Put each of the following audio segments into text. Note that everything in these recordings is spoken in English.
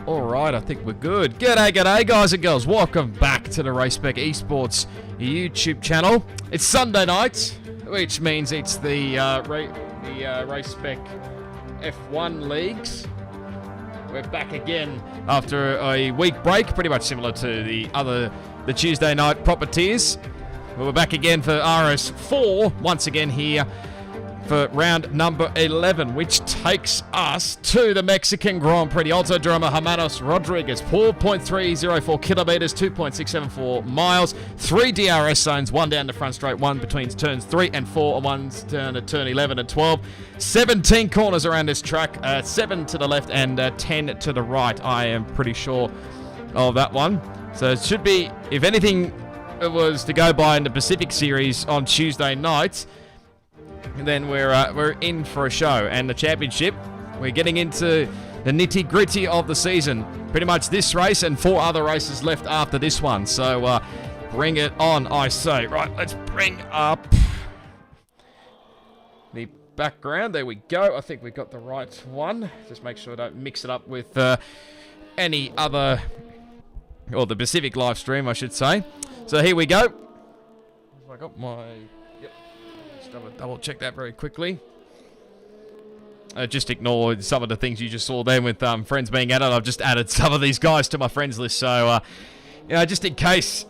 Alright, I think we're good. G'day guys and girls. Welcome back to the Race Spec Esports YouTube channel. It's Sunday night, which means it's the Race Spec F1 leagues. We're back again after a week break, pretty much similar to the Tuesday night proper tiers. We're back again for RS4 once again here for round number 11, which takes us to the Mexican Grand Prix, the Autodromo Hermanos Rodriguez, 4.304 kilometers, 2.674 miles, 3 DRS zones, 1 down the front straight, 1 between turns 3 and 4, and 1 turn at turn 11 and 12. 17 corners around this track, 7 to the left and 10 to the right. I am pretty sure of that one. So it should be, if anything it was to go by in the Pacific Series on Tuesday night, then we're in for a show. And the championship, we're getting into the nitty-gritty of the season. Pretty much this race and 4 other races left after this one. So bring it on, I say. Right, let's bring up the background. There we go. I think we got the right one. Just make sure I don't mix it up with any other, or the Pacific live stream, I should say. So here we go. I got my... Double check that very quickly. Just ignore some of the things you just saw there with friends being added. I've just added some of these guys to my friends list. So, just in case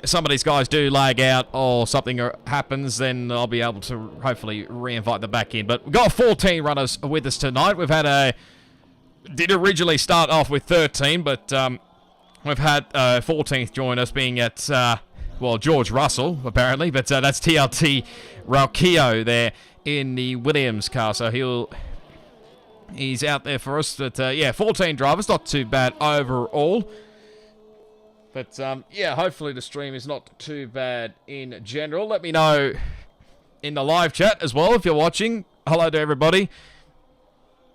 some of these guys do lag out or something happens, then I'll be able to hopefully re-invite them back in. But we've got 14 runners with us tonight. We've had did originally start off with 13, but we've had 14th join us, being at... well, George Russell, apparently, but that's TLT Ralkio there in the Williams car, so he's out there for us. But, yeah, 14 drivers, not too bad overall. But, yeah, hopefully the stream is not too bad in general. Let me know in the live chat as well if you're watching. Hello to everybody.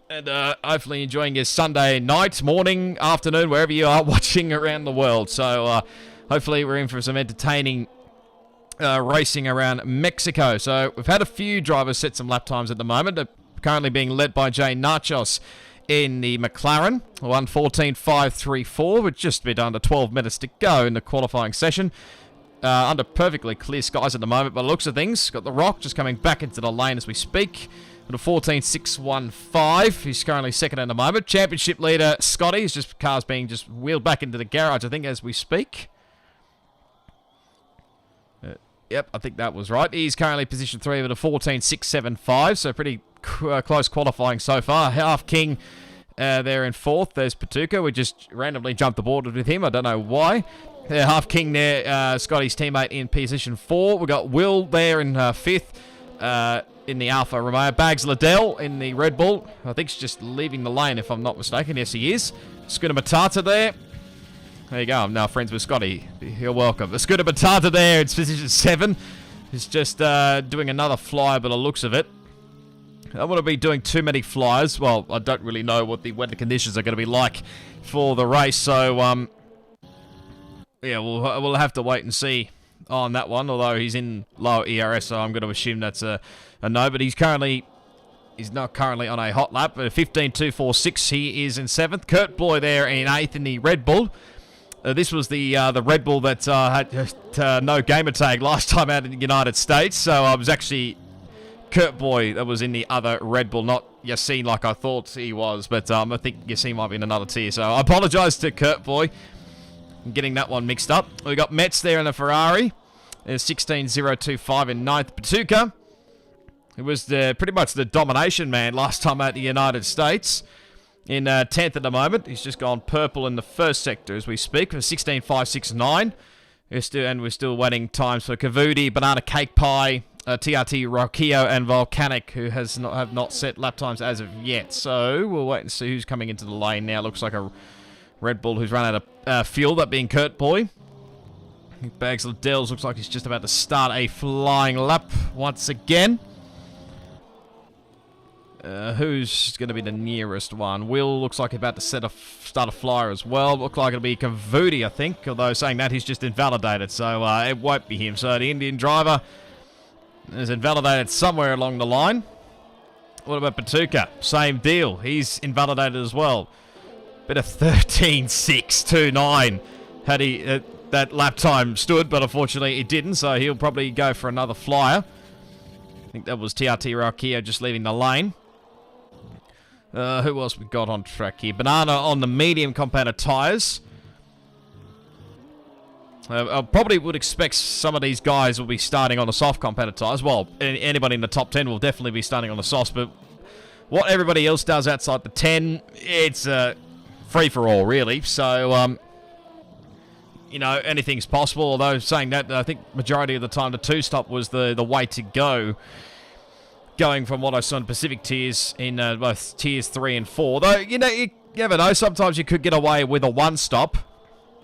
And hopefully enjoying your Sunday night, morning, afternoon, wherever you are watching around the world. So, hopefully we're in for some entertaining racing around Mexico. So we've had a few drivers set some lap times at the moment. They're currently being led by Jay Nachos in the McLaren. 1:14.534 with just a bit under 12 minutes to go in the qualifying session. Under perfectly clear skies at the moment, by the looks of things. Got the Rock just coming back into the lane as we speak. With a 14.615. He's currently second at the moment. Championship leader Scotty is just cars being just wheeled back into the garage, I think, as we speak. Yep, I think that was right. He's currently position 3 with a 14.675, so pretty close qualifying so far. Half King there in 4th. There's Patuca. We just randomly jumped the board with him. I don't know why. Half King there, Scotty's teammate in position 4. We've got Will there in 5th in the Alfa Romeo. Bags Liddell in the Red Bull. I think he's just leaving the lane, if I'm not mistaken. Yes, he is. Scooter Matata there. There you go, I'm now friends with Scotty. You're welcome. The Scooter Batata there, it's position 7. He's just doing another flyer by the looks of it. I don't want to be doing too many flyers. Well, I don't really know what the weather conditions are going to be like for the race. So, yeah, we'll have to wait and see on that one. Although he's in low ERS, so I'm going to assume that's a no. But he's not currently on a hot lap. 15.246, he is in 7th. Kurt Boy there in 8th in the Red Bull. This was the Red Bull that had no gamer tag last time out in the United States. So I was actually Kurt Boy that was in the other Red Bull, not Yassine like I thought he was. But I think Yassine might be in another tier. So I apologise to Kurt Boy. I'm getting that one mixed up. We got Metz there in a Ferrari. There's 16.025 in 9th. Patuca. It was pretty much the domination man last time out in the United States. In 10th at the moment. He's just gone purple in the first sector as we speak for 16.569. We're still waiting times for Cavudi, Banana Cake Pie, TRT Rocchio, and Volcanic, who have not set lap times as of yet. So we'll wait and see who's coming into the lane now. Looks like a Red Bull who's run out of fuel, that being Kurt Boy. Bags Liddell's looks like he's just about to start a flying lap once again. Who's going to be the nearest one? Will looks like he's about to start a flyer as well. Look like it'll be Cavudi, I think. Although saying that, he's just invalidated, so it won't be him. So the Indian driver is invalidated somewhere along the line. What about Patuca? Same deal. He's invalidated as well. Bit of 13.629 had he that lap time stood, but unfortunately it didn't, so he'll probably go for another flyer. I think that was TRT Rakio just leaving the lane. Who else we got on track here? Banana on the medium compactor tyres. I probably would expect some of these guys will be starting on the soft compactor tyres. Well, anybody in the top 10 will definitely be starting on the softs, but what everybody else does outside the 10, it's free-for-all, really. So, you know, anything's possible. Although, saying that, I think majority of the time the two-stop was the way to go. Going from what I saw in Pacific tiers in both tiers 3 and 4. Though, you know, you never know. Sometimes you could get away with a one-stop.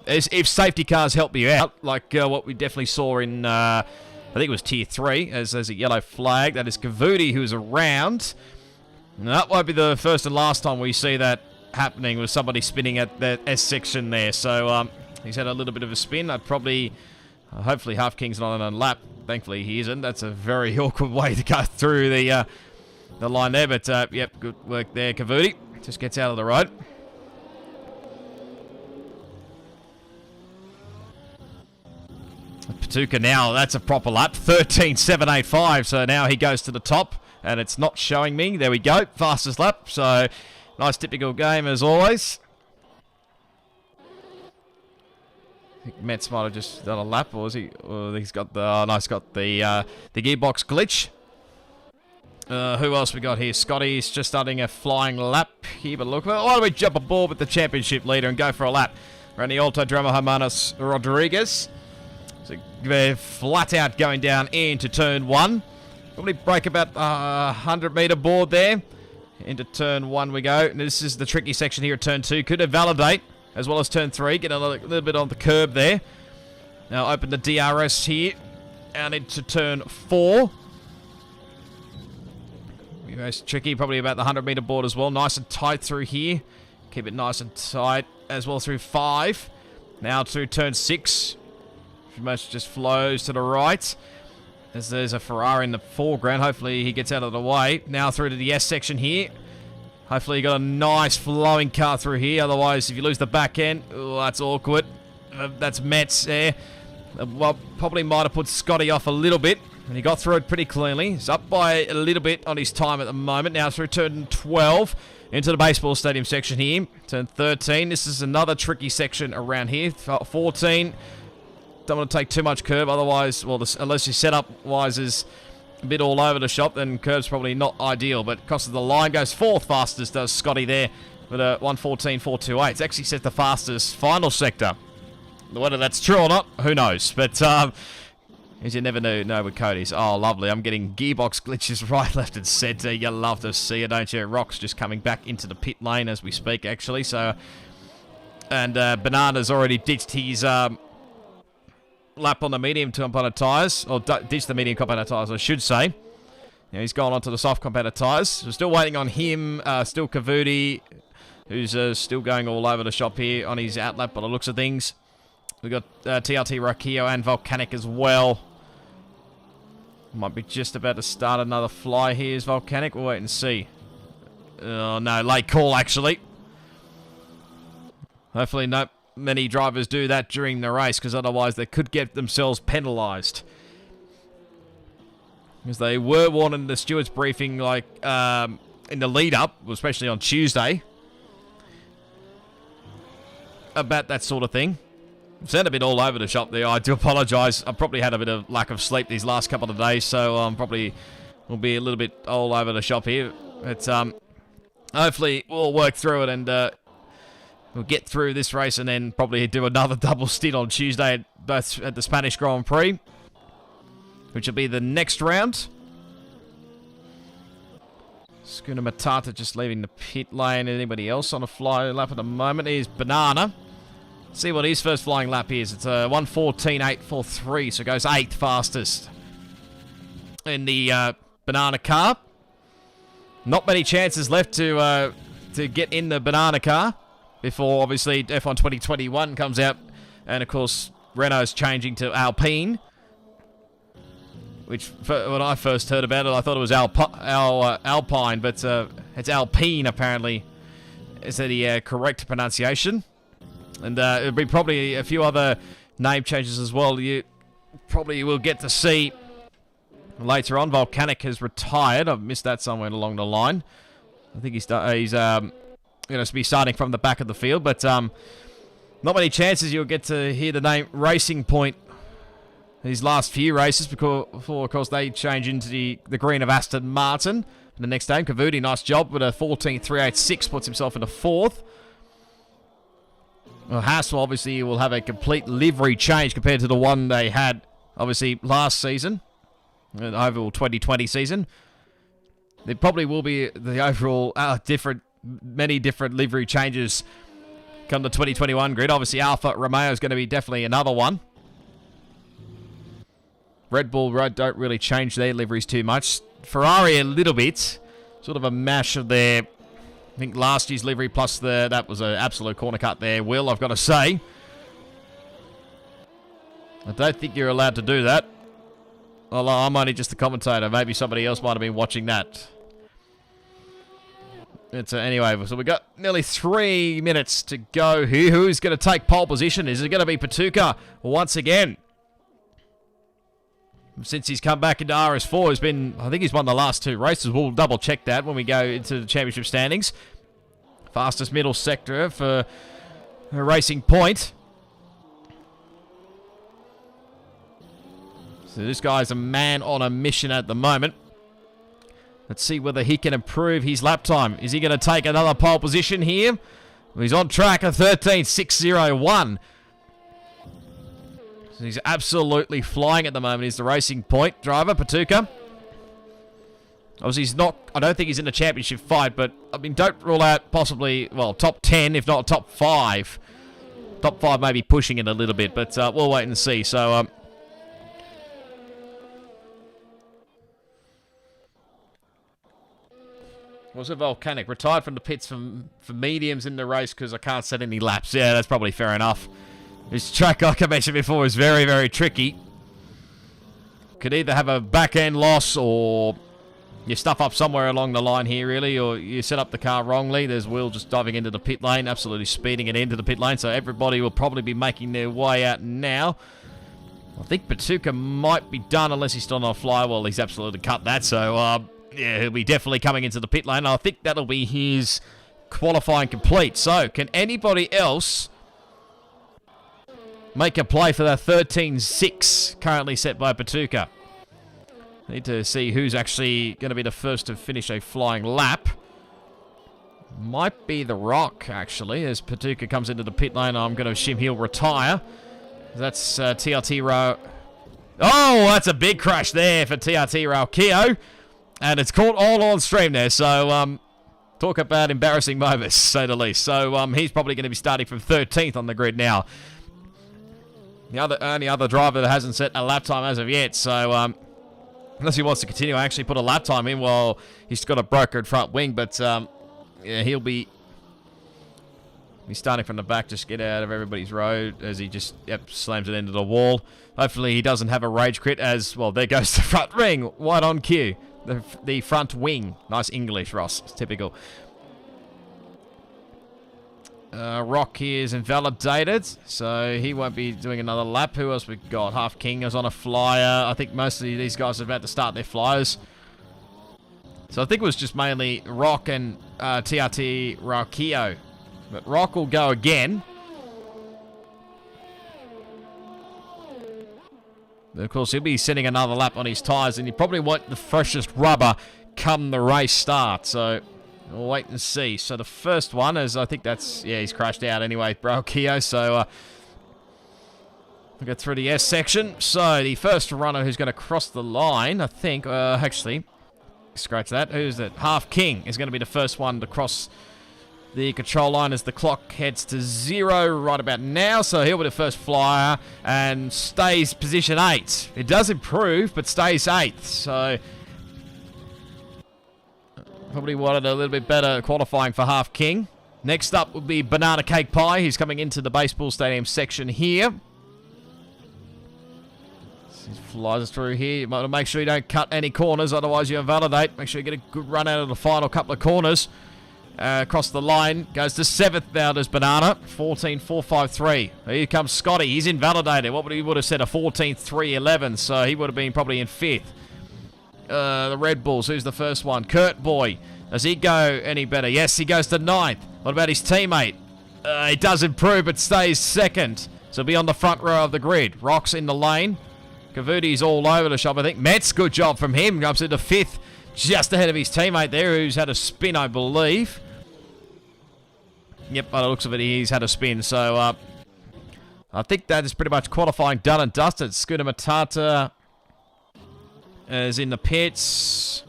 If safety cars help you out, like what we definitely saw in, I think it was tier 3, as there's a yellow flag. That is Kavudi, who's around. And that won't be the first and last time we see that happening with somebody spinning at that S section there. So, he's had a little bit of a spin. I'd probably, hopefully Half King's not on a lap. Thankfully he isn't. That's a very awkward way to go through the line there. But, yep, good work there, Kavudi. Just gets out of the road. Patuka now, that's a proper lap. 13.785. So now he goes to the top. And it's not showing me. There we go. Fastest lap. So, nice typical game as always. I think Metz might have just done a lap, or was he? Or he's got the nice, got the gearbox glitch. Who else we got here? Scotty's just starting a flying lap here, but look, why don't we jump aboard with the championship leader and go for a lap? Randy Alto, Drama Hermanos Rodriguez. So they're flat out going down into turn 1. Probably break about 100-meter board there. Into turn 1 we go. And this is the tricky section here at turn 2. Could it validate? As well as turn 3, get a little bit on the curb there. Now open the DRS here, out into turn 4. Most tricky, probably about the 100-meter board as well. Nice and tight through here. Keep it nice and tight as well through 5. Now through turn 6. Pretty much just flows to the right. As there's a Ferrari in the foreground. Hopefully he gets out of the way. Now through to the S section here. Hopefully you got a nice flowing car through here. Otherwise, if you lose the back end, oh, that's awkward. That's Metz there. Well, probably might have put Scotty off a little bit. And he got through it pretty cleanly. He's up by a little bit on his time at the moment. Now through turn 12 into the baseball stadium section here. Turn 13. This is another tricky section around here. 14. Don't want to take too much curb. Otherwise, well, unless your setup-wise is a bit all over the shop, then curb's probably not ideal. But crosses the line, goes 4th fastest, does Scotty there with a 1:14.428. It's actually set the fastest final sector. Whether that's true or not, who knows? But as you never know with Cody's. Oh, lovely. I'm getting gearbox glitches right, left, and centre. You love to see it, don't you? Rock's just coming back into the pit lane as we speak, actually. So, and Banana's already ditched his lap on the medium compactor tyres, or ditched the medium compactor tyres, I should say. Now he's gone onto the soft compactor tyres. We're still waiting on him. Still Kavudi, who's still going all over the shop here on his outlap by the looks of things. We've got TRT Rakio and Volcanic as well. Might be just about to start another fly here is Volcanic. We'll wait and see. Oh no, late call actually. Hopefully not many drivers do that during the race, because otherwise they could get themselves penalised. Because they were warned in the stewards briefing, like in the lead up, especially on Tuesday, about that sort of thing. I've sounded a bit all over the shop there. I do apologise. I've probably had a bit of lack of sleep these last couple of days, so probably will be a little bit all over the shop here. But hopefully we'll work through it, and we'll get through this race and then probably do another double stint on Tuesday at the Spanish Grand Prix, which will be the next round. Schooner Matata just leaving the pit lane. Anybody else on a fly lap at the moment? Here's Banana. See what his first flying lap is. It's a 1:14.843, so goes 8th fastest in the Banana car. Not many chances left to get in the Banana car before, obviously, F1 2021 comes out. And, of course, Renault's changing to Alpine, which, when I first heard about it, I thought it was Alpine, but it's Alpine, apparently, is that the correct pronunciation. And there'll be probably a few other name changes as well. You probably will get to see later on. Volcanic has retired. I've missed that somewhere along the line. I think he's going to be starting from the back of the field, but not many chances you'll get to hear the name Racing Point these last few races before, of course, they change into the green of Aston Martin. In the next game, Cavudi, nice job with a 14.386, puts himself into 4th. Well, Hassel obviously will have a complete livery change compared to the one they had, obviously, last season, the overall 2020 season. There probably will be the overall many different livery changes come the 2021 grid. Obviously, Alfa Romeo is going to be definitely another one. Red Bull don't really change their liveries too much. Ferrari a little bit, sort of a mash of their, I think, last year's livery plus that was an absolute corner cut there, Will, I've got to say. I don't think you're allowed to do that. Well, I'm only just a commentator. Maybe somebody else might have been watching that. Anyway, so we've got nearly 3 minutes to go here. Who's going to take pole position? Is it going to be Patuka once again? Since he's come back into RS4, I think he's won the last 2 races. We'll double check that when we go into the championship standings. Fastest middle sector for a Racing Point. So this guy's a man on a mission at the moment. Let's see whether he can improve his lap time. Is he going to take another pole position here? Well, he's on track at 13.601. So he's absolutely flying at the moment. He's the Racing Point driver, Patuka. Obviously, he's not, I don't think he's in the championship fight, but, I mean, don't rule out possibly, well, top 10, if not top 5. Top 5 maybe pushing it a little bit, but we'll wait and see. So, was it Volcanic? Retired from the pits for mediums in the race because I can't set any laps. Yeah, that's probably fair enough. This track, like I mentioned before, is very, very tricky. Could either have a back-end loss or you stuff up somewhere along the line here, really, or you set up the car wrongly. There's Will just diving into the pit lane, absolutely speeding it into the pit lane, so everybody will probably be making their way out now. I think Patuka might be done unless he's still on a fly. Well, he's absolutely cut that, so yeah, he'll be definitely coming into the pit lane. I think that'll be his qualifying complete. So, can anybody else make a play for that 13.6 currently set by Patuka? Need to see who's actually going to be the first to finish a flying lap. Might be The Rock, actually, as Patuka comes into the pit lane. I'm going to assume he'll retire. That's TRT Row. Oh, that's a big crash there for TRT Raukio. And it's caught all on stream there, so talk about embarrassing moments, to say the least. So he's probably going to be starting from 13th on the grid now. The only other driver that hasn't set a lap time as of yet, so unless he wants to continue, I actually put a lap time in while he's got a brokered front wing, but yeah, he'll be starting from the back, just get out of everybody's road as he just slams it into the wall. Hopefully he doesn't have a rage quit as, well, there goes the front ring, white on cue. The front wing. Nice English, Ross. It's typical. Rock here is invalidated, so he won't be doing another lap. Who else we got? Half King is on a flyer. I think most of these guys are about to start their flyers. So I think it was just mainly Rock and TRT Raukio. But Rock will go again. Of course, he'll be setting another lap on his tyres, and you probably want the freshest rubber come the race start. So we'll wait and see. So the first one is, I think that's, yeah, he's crashed out anyway, Raukio. So we'll get through the S section. So the first runner who's going to cross the line, I think, actually, scratch that. Who's it? Half King is going to be the first one to cross the control line as the clock heads to 0 right about now. So he'll be the first flyer and stays position 8. It does improve, but stays 8th. So probably wanted a little bit better qualifying for Half King. Next up would be Banana Cake Pie. He's coming into the baseball stadium section here. He flies through here. You might make sure you don't cut any corners, otherwise you invalidate. Make sure you get a good run out of the final couple of corners. across the line. Goes to 7th now, does Banana. 14.453. Here comes Scotty. He's invalidated. What would he would have said? A 14.311. So he would have been probably in 5th. The Red Bulls. Who's the first one? Kurt Boy. Does he go any better? Yes, he goes to 9th. What about his teammate? He does improve, but stays 2nd. So he'll be on the front row of the grid. Rock's in the lane. Kavuti's all over the shop, I think. Metz, good job from him. Comes into 5th. Just ahead of his teammate there, who's had a spin, I believe. Yep, by the looks of it, he's had a spin. So, I think that is pretty much qualifying done and dusted. Scooter Matata is in the pits.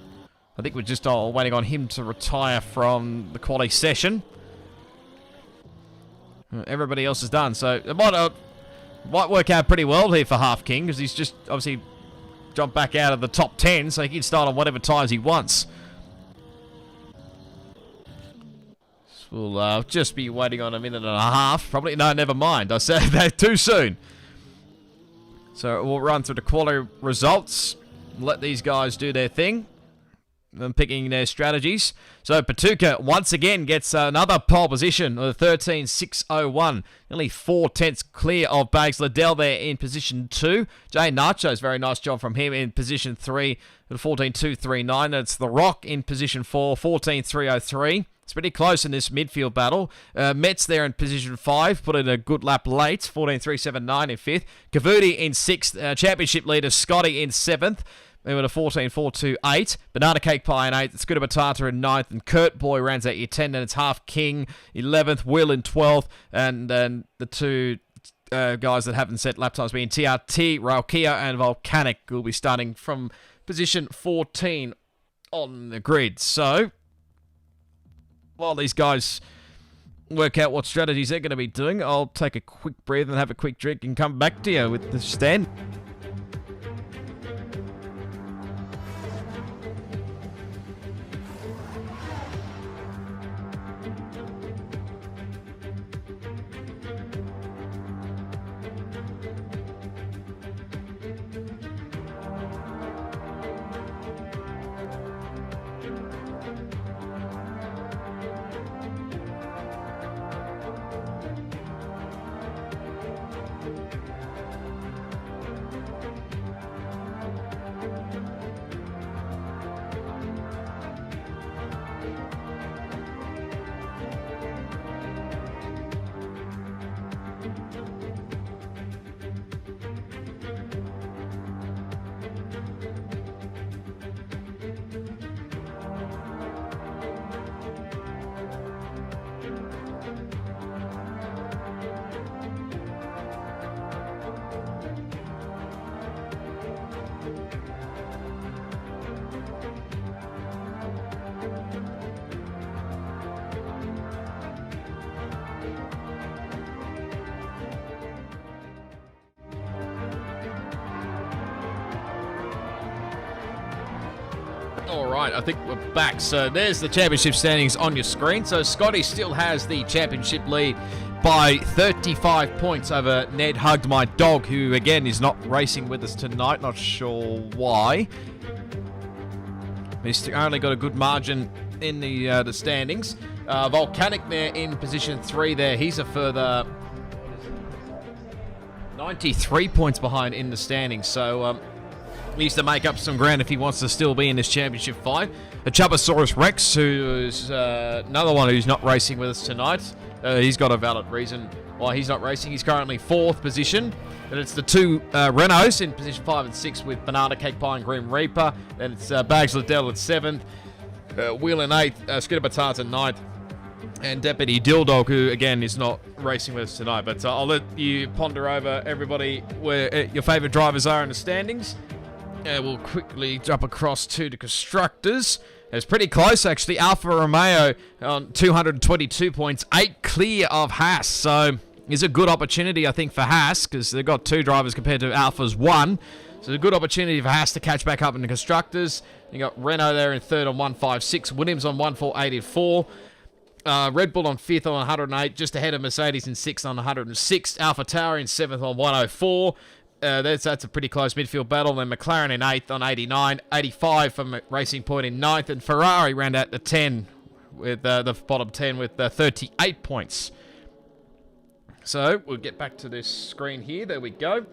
I think we're just waiting on him to retire from the quality session. Everybody else is done. So, it might work out pretty well here for Half King, because he's just obviously jumped back out of the top 10, so he can start on whatever times he wants. We'll just be waiting on a minute and a half. Probably, no, never mind. I said that too soon. So we'll run through the quality results. Let these guys do their thing. And picking their strategies. So Patuka once again gets another pole position of 13.601. Nearly 4/10 clear of Bags Liddell there in position 2. Jay Nacho's very nice job from him in position 3 at 14.239. It's The Rock in position 4, 14.303. It's pretty close in this midfield battle. Metz there in position 5, put in a good lap late, 14.379 in 5th. Kavuti in 6th. Championship leader Scotty in 7th. They were a 14.428. Banana Cake Pie in 8th. Scooter Batata in 9th. And Kurt Boy rounds out your 10. And it's Half King 11th. Will in 12th. And then the two guys that haven't set lap times being TRT, Raukia, and Volcanic will be starting from position 14 on the grid. So, while these guys work out what strategies they're going to be doing, I'll take a quick breather and have a quick drink and come back to you with the stand. Alright, I think we're back. So there's the championship standings on your screen. So Scotty still has the championship lead by 35 points over Ned Hugged My Dog, who again is not racing with us tonight. Not sure why. He's only got a good margin in the standings. Volcanic there in position 3 there. He's a further 93 points behind in the standings. So needs to make up some ground if he wants to still be in this championship fight. A Chubasaurus Rex, who's another one who's not racing with us tonight. He's got a valid reason why he's not racing. He's currently 4th position. And it's the two Renaults in position 5 and 6 with Banana Cake Pie and Grim Reaper. Then it's Bags Liddell at 7th. Wheel in 8th. Scooter Batata 9th. And Deputy Dildog, who again is not racing with us tonight. But I'll let you ponder over everybody where your favourite drivers are in the standings. We'll quickly jump across to the constructors. It's pretty close, actually. Alfa Romeo on 222 points, 8 clear of Haas. So, it's a good opportunity, I think, for Haas, because they've got 2 drivers compared to Alfa's 1. So, it's a good opportunity for Haas to catch back up in the constructors. You got Renault there in 3rd on 156, Williams on 148.4. Red Bull on 5th on 108, just ahead of Mercedes in 6th on 106. Alpha Tower in 7th on 104. That's a pretty close midfield battle. Then McLaren in 8th on 89. 85 from Racing Point in 9th. And Ferrari round out the 10 with the bottom 10 with 38 points. So we'll get back to this screen here. There we go.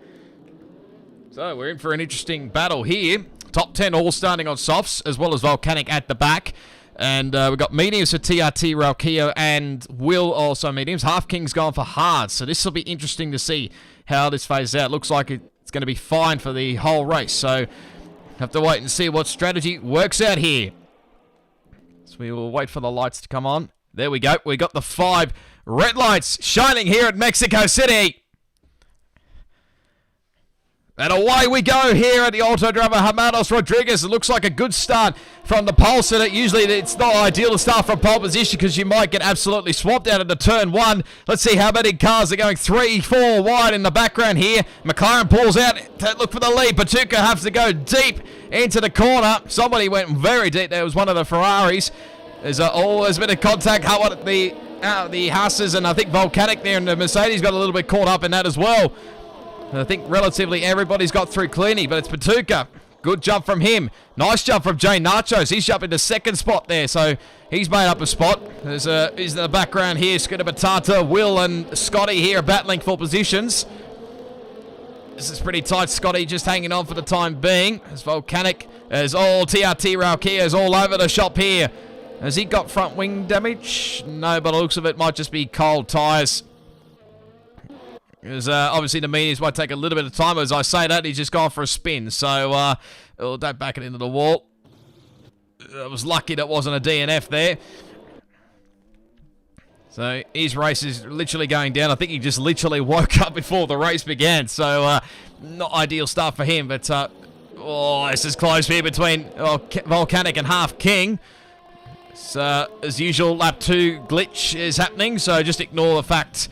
So we're in for an interesting battle here. Top 10 all starting on softs, as well as Volcanic at the back. And we've got mediums for TRT, Ralkio, and Will also mediums. Half King's gone for hards. So this will be interesting to see how this phases out. Looks like it's going to be fine for the whole race. So have to wait and see what strategy works out here. So we will wait for the lights to come on. There we go. We got the 5 red lights shining here at Mexico City. And away we go here at the Auto Driver Hermanos Rodriguez. It looks like a good start from the pole sitter. Usually it's not ideal to start from pole position because you might get absolutely swamped out into turn 1. Let's see how many cars are going 3, 4 wide in the background here. McLaren pulls out to look for the lead. Patuca has to go deep into the corner. Somebody went very deep. There was one of the Ferraris. There's always been a contact. How about the Haas's, and I think Volcanic there, and the Mercedes got a little bit caught up in that as well. I think relatively everybody's got through cleanly, but it's Patuca. Good jump from him. Nice jump from Jay Nachos. He's jumped into second spot there, so he's made up a spot. He's in the background here. Scooter Batata, Will, and Scotty here are battling for positions. This is pretty tight. Scotty just hanging on for the time being. As Volcanic, as all TRT Ralkia is all over the shop here. Has he got front wing damage? No, but it looks of it might just be cold tyres. Because obviously the mediums might take a little bit of time. As I say that, he's just gone for a spin. So don't back it into the wall. I was lucky that wasn't a DNF there. So his race is literally going down. I think he just literally woke up before the race began. So not ideal start for him. But this is close here between Volcanic and Half King. So as usual, lap 2 glitch is happening. So just ignore the fact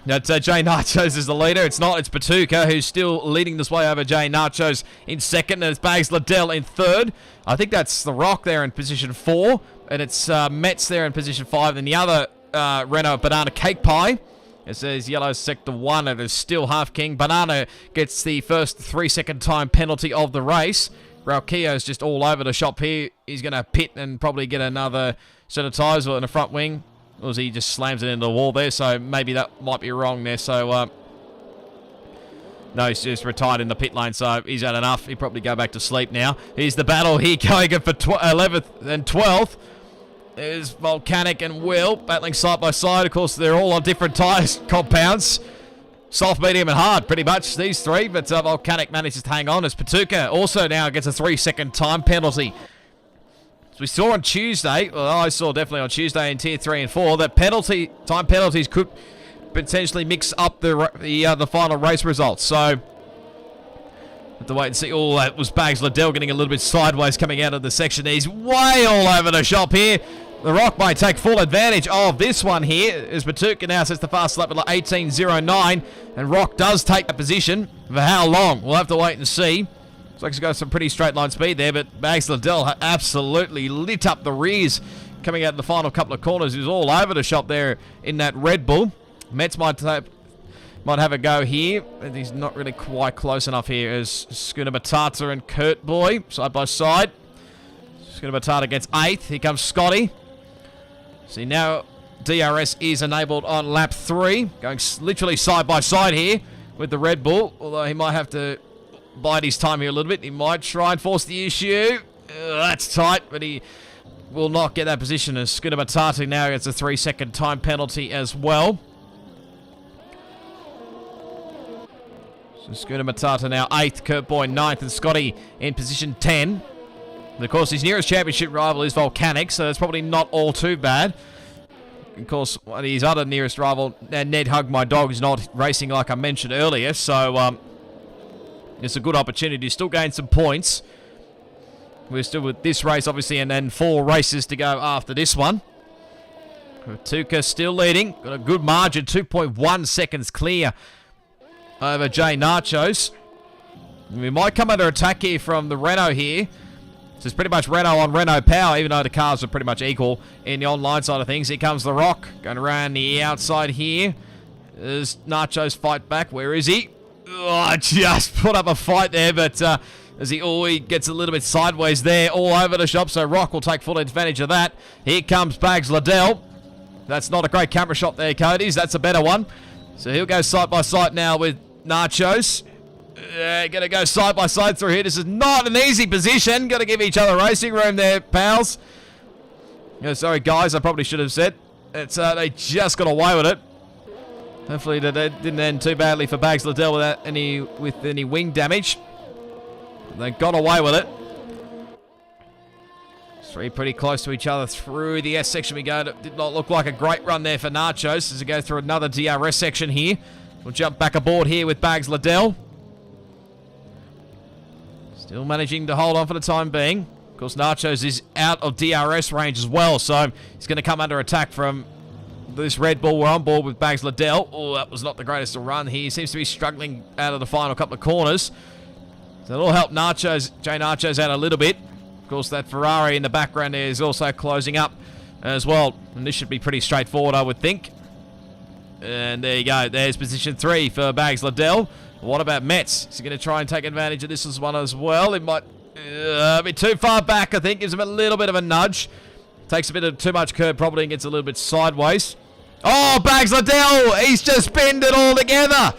that Jay Nachos is the leader. It's not. It's Patuca who's still leading this way over Jay Nachos in second. And it's Bags Liddell in third. I think that's The Rock there in position 4. And it's Metz there in position 5. And the other Renault Banana Cake Pie. It says yellow sector 1. And it's still Half King. Banana gets the first 3-second time penalty of the race. Ralkio's just all over the shop here. He's going to pit and probably get another set of tyres in the front wing. Or he just slams it into the wall there, so maybe that might be wrong there. So, no, he's just retired in the pit lane, so he's had enough. He'll probably go back to sleep now. Here's the battle here going for 11th and 12th. There's Volcanic and Will battling side by side. Of course, they're all on different tyres compounds. Soft, medium, and hard, pretty much, these three. But Volcanic manages to hang on as Patuca also now gets a 3-second time penalty. As we saw on Tuesday, well, I saw definitely on Tuesday in Tier 3 and 4, that time penalties could potentially mix up the final race results. So, have to wait and see. Oh, that was Bags Liddell getting a little bit sideways coming out of the section. He's way all over the shop here. The Rock may take full advantage of this one here, as Patuca now sets the fast lap at 18.09, and Rock does take that position. For how long? We'll have to wait and see. Looks like he's got some pretty straight line speed there, but Bags Liddell absolutely lit up the rears coming out in the final couple of corners. He was all over the shop there in that Red Bull. Metz might have a go here, and he's not really quite close enough here as Schooner Batata and Kurt Boy side by side. Schooner Batata gets 8th. Here comes Scotty. See, now DRS is enabled on lap 3, going literally side by side here with the Red Bull, although he might have to bide his time here a little bit. He might try and force the issue. That's tight, but he will not get that position as Schooner Batata now gets a 3-second time penalty as well. So Schooner Batata now 8th, Kurt Boy 9th, and Scotty in position 10. And of course, his nearest championship rival is Volcanic, so it's probably not all too bad. Of course, his other nearest rival, Ned Hug My Dog, is not racing like I mentioned earlier, so it's a good opportunity to still gain some points. We're still with this race, obviously, and then 4 races to go after this one. Patuca still leading. Got a good margin, 2.1 seconds clear over Jay Nachos. We might come under attack here from the Renault here. So it's pretty much Renault on Renault power, even though the cars are pretty much equal in the online side of things. Here comes The Rock, going around the outside here. There's Nachos fight back. Where is he? Oh, just put up a fight there, but as he gets a little bit sideways there, all over the shop, so Rock will take full advantage of that. Here comes Bags Liddell. That's not a great camera shot there, Cody's. That's a better one. So he'll go side by side now with Nachos. Gonna go side by side through here. This is not an easy position. Gotta give each other racing room there, pals. Sorry, guys, I probably should have said. They just got away with it. Hopefully that didn't end too badly for Bags Liddell with any wing damage. They got away with it. Three pretty close to each other through the S section we go. It did not look like a great run there for Nachos as we go through another DRS section here. We'll jump back aboard here with Bags Liddell. Still managing to hold on for the time being. Of course, Nachos is out of DRS range as well, so he's going to come under attack from this Red Bull. We're on board with Bags Liddell. Oh, that was not the greatest of run here. He seems to be struggling out of the final couple of corners. So it'll help Jay Nachos out a little bit. Of course, that Ferrari in the background there is also closing up as well. And this should be pretty straightforward, I would think. And there you go. There's position 3 for Bags Liddell. What about Metz? Is he going to try and take advantage of this one as well? It might be too far back, I think. Gives him a little bit of a nudge. Takes a bit of too much curb probably and gets a little bit sideways. Oh, Bags Liddell! He's just pinned it all together!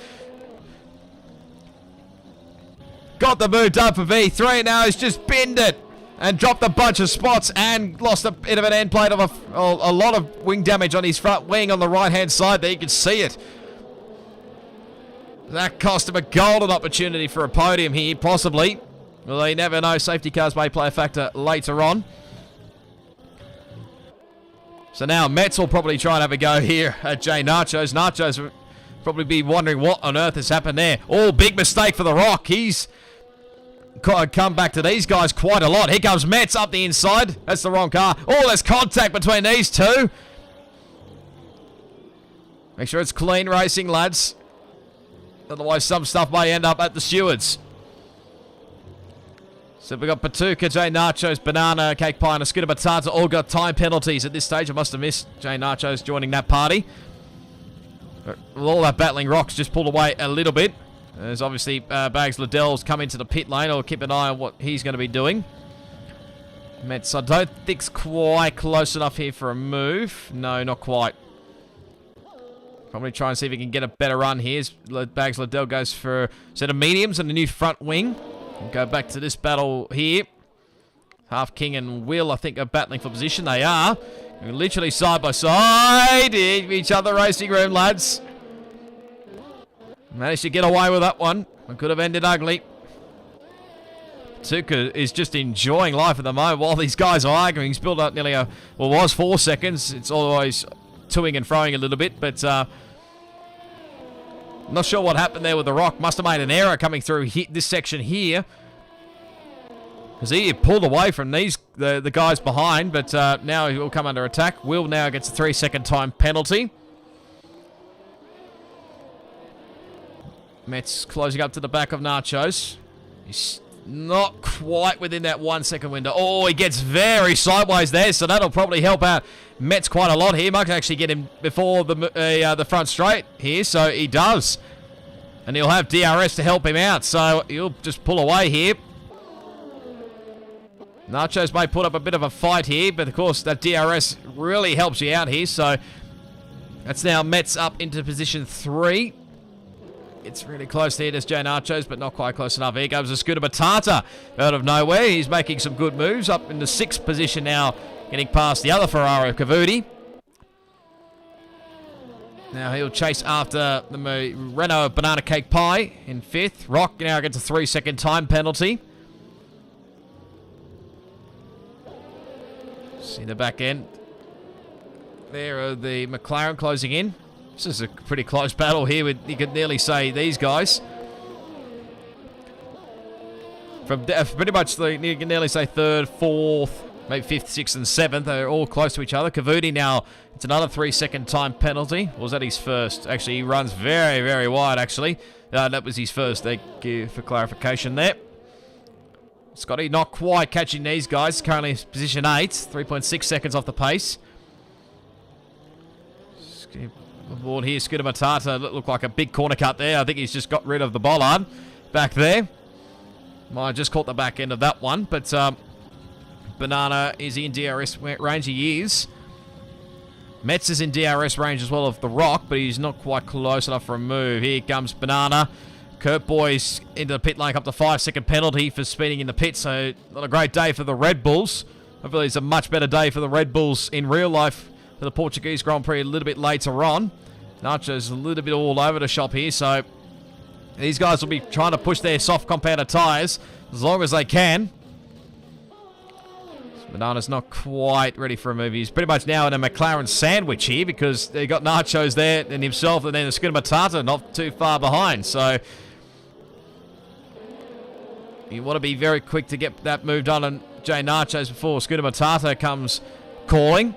Got the move done for V3. Now he's just pinned it and dropped a bunch of spots and lost a bit of an end plate of a lot of wing damage on his front wing on the right-hand side there. You can see it. That cost him a golden opportunity for a podium here, possibly. Well, you never know. Safety cars may play a factor later on. So now Metz will probably try and have a go here at Jay Nachos. Nachos will probably be wondering what on earth has happened there. Oh, big mistake for the Rock. He's come back to these guys quite a lot. Here comes Metz up the inside. That's the wrong car. Oh, there's contact between these two. Make sure it's clean racing, lads. Otherwise, some stuff may end up at the stewards. So we've got Patuka, Jay Nachos, Banana, Cake Pie, and a Scooter Batata all got time penalties at this stage. I must have missed Jay Nachos joining that party. But all that battling, Rock's just pulled away a little bit. There's obviously Bags Liddell's come into the pit lane. I'll keep an eye on what he's going to be doing. Metz, I don't think's quite close enough here for a move. No, not quite. Probably try and see if he can get a better run here. Bags Liddell goes for a set of mediums and a new front wing. We'll go back to this battle here. Half King and Will, I think, are battling for position. They are. We're literally side by side in each other racing room, lads. Managed to get away with that one. It could have ended ugly. Tuka is just enjoying life at the moment while these guys are arguing. He's built up nearly was 4 seconds. It's always toing and froing a little bit, but not sure what happened there with the Rock. Must have made an error coming through this section here. Because he pulled away from the guys behind, but now he will come under attack. Will now gets a 3-second time penalty. Metz closing up to the back of Nachos. He's not quite within that 1 second window. Oh, he gets very sideways there, so that'll probably help out Metz quite a lot here. Might actually get him before the front straight here, so he does. And he'll have DRS to help him out, so he'll just pull away here. Nachos may put up a bit of a fight here, but of course that DRS really helps you out here, so that's now Metz up into position 3. It's really close there to Jay Nachos, but not quite close enough. Here comes a Scooter Batata out of nowhere. He's making some good moves up in the 6th position now, getting past the other Ferrari of Cavudi. Now he'll chase after the Renault Banana Cake Pie in 5th. Rock now gets a 3-second time penalty. See the back end. There are the McLaren closing in. This is a pretty close battle here with, you could nearly say, these guys. From pretty much, you can nearly say 3rd, 4th, maybe 5th, 6th, and 7th. They're all close to each other. Cavudi now, it's another 3-second time penalty. Or was that his first? Actually, he runs very, very wide, actually. That was his first. Thank you for clarification there. Scotty not quite catching these guys. Currently position 8, 3.6 seconds off the pace. Aboard here, Scooter Matata looked like a big corner cut there. I think he's just got rid of the bollard back there. Well, I just caught the back end of that one, but Banana is in DRS range. He is. Metz is in DRS range as well of the Rock, but he's not quite close enough for a move. Here comes Banana. Kurt Boy's into the pit lane, up to 5-second penalty for speeding in the pit, so not a great day for the Red Bulls. Hopefully it's a much better day for the Red Bulls in real life for the Portuguese Grand Prix a little bit later on. Nacho's a little bit all over the shop here, so these guys will be trying to push their soft compounder tyres as long as they can. Banana's not quite ready for a move. He's pretty much now in a McLaren sandwich here because they got Nachos there and himself, and then the Scooter Matata not too far behind. So you want to be very quick to get that move done on Jay Nachos before Scooter Matata comes calling.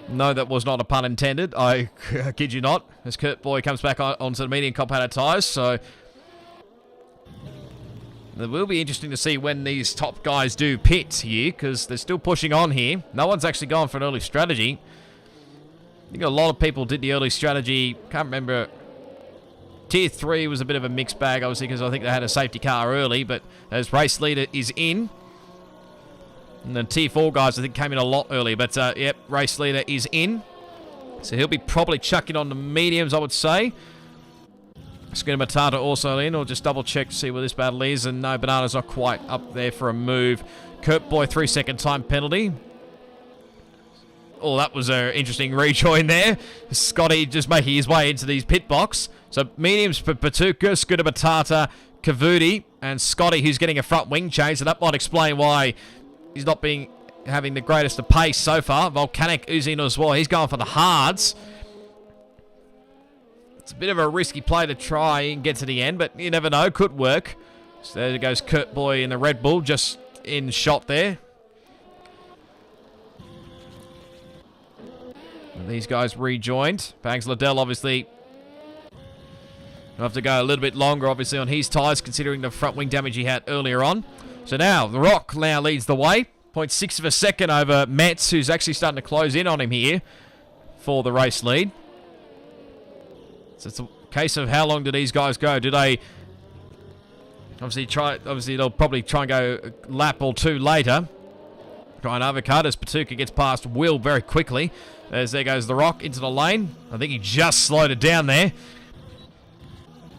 No, that was not a pun intended. I kid you not. As Kurt Boy comes back onto the medium compounder tyres, so it will be interesting to see when these top guys do pit here, because they're still pushing on here. No one's actually gone for an early strategy. I think a lot of people did the early strategy. Can't remember. Tier 3 was a bit of a mixed bag, obviously, because I think they had a safety car early, but as race leader is in. And the Tier 4 guys, I think, came in a lot earlier, but yep, race leader is in. So he'll be probably chucking on the mediums, I would say. Scooter Matata also in, or just double check to see where this battle is, and no, Banana's not quite up there for a move. Kurt Boy, 3-second time penalty. Oh, that was an interesting rejoin there. Scotty just making his way into these pit box. So mediums for Patuka, Scooter Matata, Kavudi, and Scotty, who's getting a front wing change, so that might explain why he's not having the greatest of pace so far. Volcanic oozing as well. He's going for the hards. It's a bit of a risky play to try and get to the end, but you never know. Could work. So there goes Kurt Boy in the Red Bull, just in shot there. And these guys rejoined. Bangs Liddell, obviously, will have to go a little bit longer, obviously, on his tyres, considering the front wing damage he had earlier on. So now, the Rock now leads the way. 0.6 of a second over Metz, who's actually starting to close in on him here for the race lead. So it's a case of how long do these guys go? Do they obviously they'll probably try and go a lap or two later. Try and overcut as Patuka gets past Will very quickly. As there goes the Rock into the lane. I think he just slowed it down there.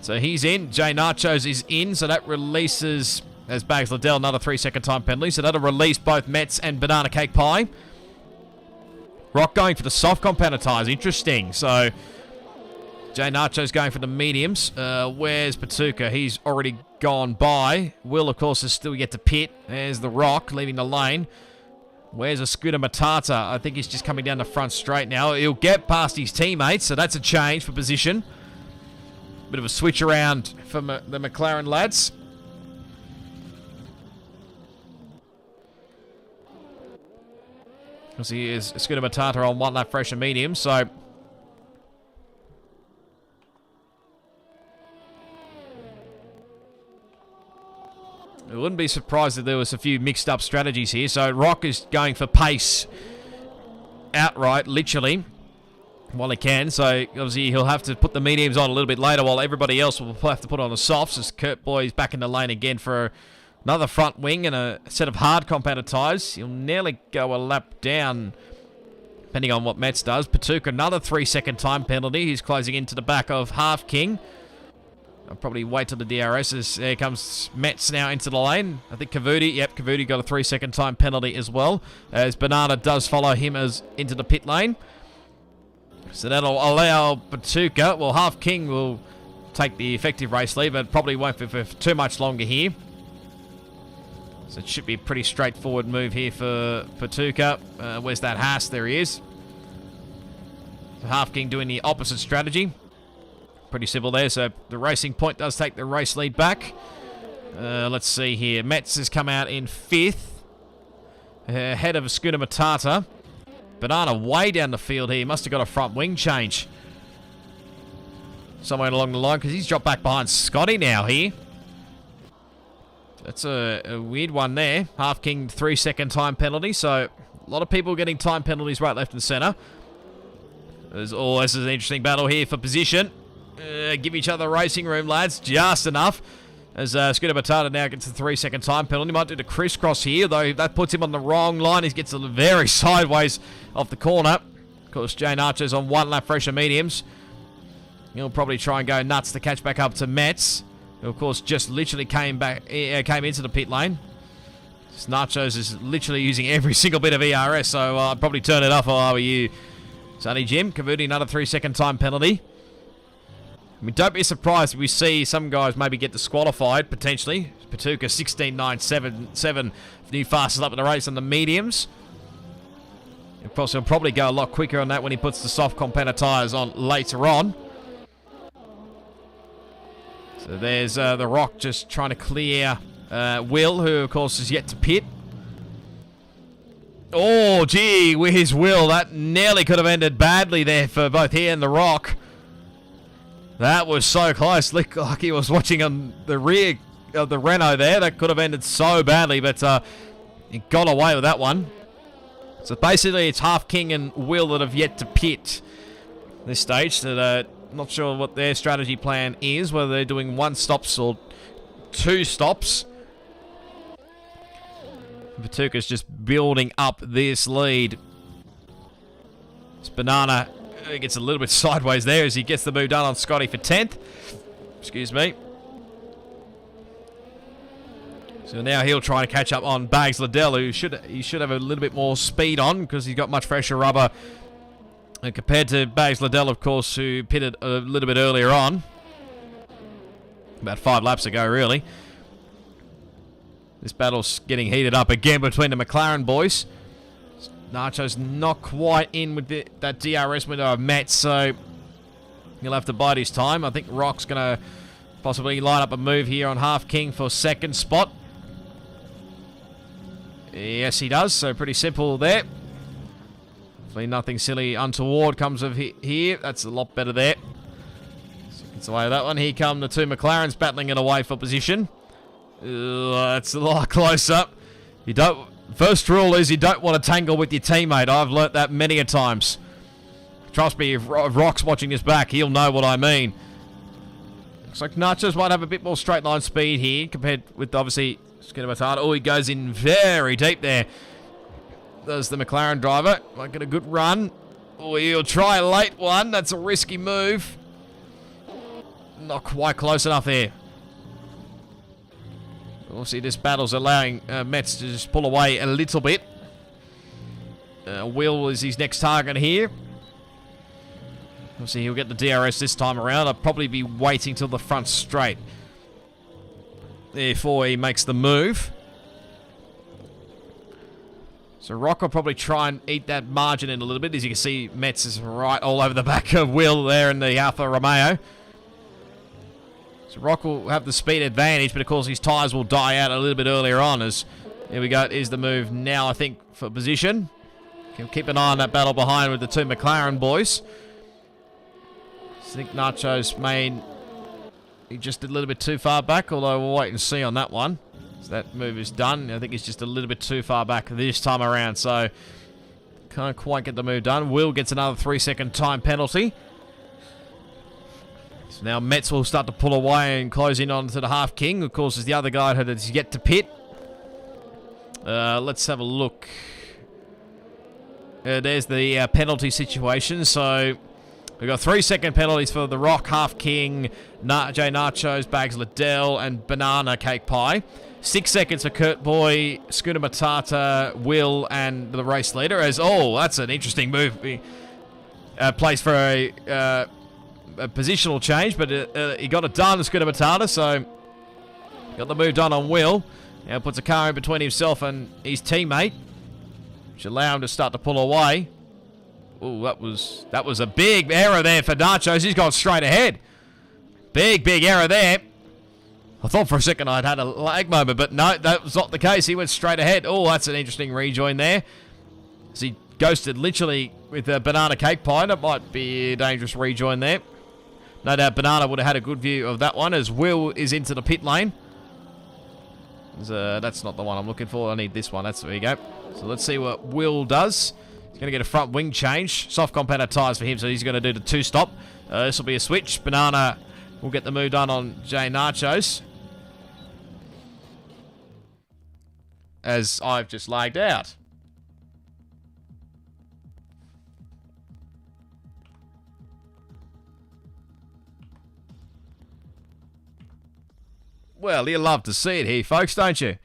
So he's in. Jay Nachos is in, so that releases, as Bags Liddell, another 3-second time penalty. So that'll release both Metz and Banana Cake Pie. Rock going for the soft compounder tyres. Interesting. So Jay Nacho's going for the mediums. Where's Patuka? He's already gone by. Will, of course, is still yet to pit. There's the Rock leaving the lane. Where's a Scooter Matata? I think he's just coming down the front straight now. He'll get past his teammates, so that's a change for position. Bit of a switch around for the McLaren lads. Because he is Scooter Matata on one lap fresh and medium, so I wouldn't be surprised if there was a few mixed up strategies here. So Rock is going for pace outright, literally, while he can. So obviously he'll have to put the mediums on a little bit later, while everybody else will have to put on the softs, as Kurt Boy is back in the lane again for another front wing and a set of hard compounder tyres. He'll nearly go a lap down, depending on what Metz does. Patuka, another 3-second time penalty. He's closing into the back of Half King. I'll probably wait till the DRS as there comes Metz now into the lane. I think Kavudi, yep, Kavudi got a 3-second time penalty as well, as Banana does follow him as into the pit lane. So that'll allow Patuka, well, Half King will take the effective race lead, but probably won't be for too much longer here. So it should be a pretty straightforward move here for Patuka. Where's that Haas? There he is. So Half King doing the opposite strategy. Pretty simple there. So the Racing Point does take the race lead back. Let's see here. Metz has come out in 5th. Ahead of Scooter Matata. Banana way down the field here. Must have got a front wing change somewhere along the line, because he's dropped back behind Scotty now here. That's a weird one there. Half King 3-second time penalty. So a lot of people getting time penalties right, left and centre. This is an interesting battle here for position. Give each other racing room, lads. Just enough. As Scooter Matata now gets the 3-second time penalty. Might do the crisscross here, though that puts him on the wrong line. He gets very sideways off the corner. Of course, Jane Archer's on 1 lap fresher mediums. He'll probably try and go nuts to catch back up to Metz, who, of course, just literally came into the pit lane. Nachos is literally using every single bit of ERS, so I'd probably turn it off if I were you, Sonny Jim. Cavudi, another 3-second time penalty. I mean, don't be surprised if we see some guys maybe get disqualified, potentially. Patuka, 16.977, new fastest up in the race on the mediums. Of course, he'll probably go a lot quicker on that when he puts the soft competitor tyres on later on. So there's The Rock just trying to clear Will, who, of course, is yet to pit. Oh, gee, whiz, Will. That nearly could have ended badly there for both he and The Rock. That was so close. Looked like he was watching on the rear of the Renault there. That could have ended so badly, but he got away with that one. So basically, it's Half King and Will that have yet to pit this stage. So not sure what their strategy plan is, whether they're doing 1 stops or 2 stops. Patuka's just building up this lead. This Banana gets a little bit sideways there as he gets the move done on Scotty for 10th. Excuse me. So now he'll try to catch up on Bags Liddell, who should have a little bit more speed on because he's got much fresher rubber compared to Bags Liddell, of course, who pitted a little bit earlier on. About 5 laps ago, really. This battle's getting heated up again between the McLaren boys. Nacho's not quite in with that DRS window I've met, so he'll have to bide his time. I think Rock's going to possibly line up a move here on Half King for 2nd spot. Yes, he does, so pretty simple there. Hopefully nothing silly untoward comes of here. That's a lot better there. Gets away with that one. Here come the 2 McLarens battling it away for position. That's a lot closer. You don't... First rule is you don't want to tangle with your teammate. I've learnt that many a times. Trust me, if Rock's watching this back, he'll know what I mean. Looks like Nachos might have a bit more straight line speed here compared with, obviously, Skinner-Matata. Oh, he goes in very deep there. There's the McLaren driver. Might get a good run. Oh, he'll try a late one. That's a risky move. Not quite close enough there. Obviously, this battle's allowing Metz to just pull away a little bit. Will is his next target here. Obviously, he'll get the DRS this time around. I'll probably be waiting till the front straight before he makes the move. So Rock will probably try and eat that margin in a little bit. As you can see, Metz is right all over the back of Will there in the Alfa Romeo. So Rock will have the speed advantage, but of course his tyres will die out a little bit earlier on. As here we go, is the move now, I think, for position. Can keep an eye on that battle behind with the 2 McLaren boys. I think Nacho's main, he just a little bit too far back, although we'll wait and see on that one. So that move is done. I think he's just a little bit too far back this time around, so can't quite get the move done. Will gets another 3-second time penalty. So now Metz will start to pull away and close in onto the Half King. Of course, is the other guy that is yet to pit. Let's have a look. There's the penalty situation. So we've got 3-second penalties for The Rock, Half King, Jay Nachos, Bags Liddell, and Banana Cake Pie. 6 seconds for Kurt Boy, Scooter Matata, Will, and the race leader. As that's an interesting move. Place for a positional change, but he got it done, Scooter Matata, so got the move done on Will. Now puts a car in between himself and his teammate, which allow him to start to pull away. Oh, that was a big error there for Nachos. He's gone straight ahead. Big error there. I thought for a second I'd had a lag moment, but no, that was not the case. He went straight ahead. Oh, that's an interesting rejoin there. As he ghosted literally with a Banana Cake Pie. That might be a dangerous rejoin there. No doubt Banana would have had a good view of that one as Will is into the pit lane. That's not the one I'm looking for. I need this one. There you go. So let's see what Will does. He's going to get a front wing change. Soft competitor tyres for him, so he's going to do the 2-stop. This will be a switch. Banana will get the move done on Jay Nachos. as I've just lagged out. Well, you love to see it here, folks, don't you?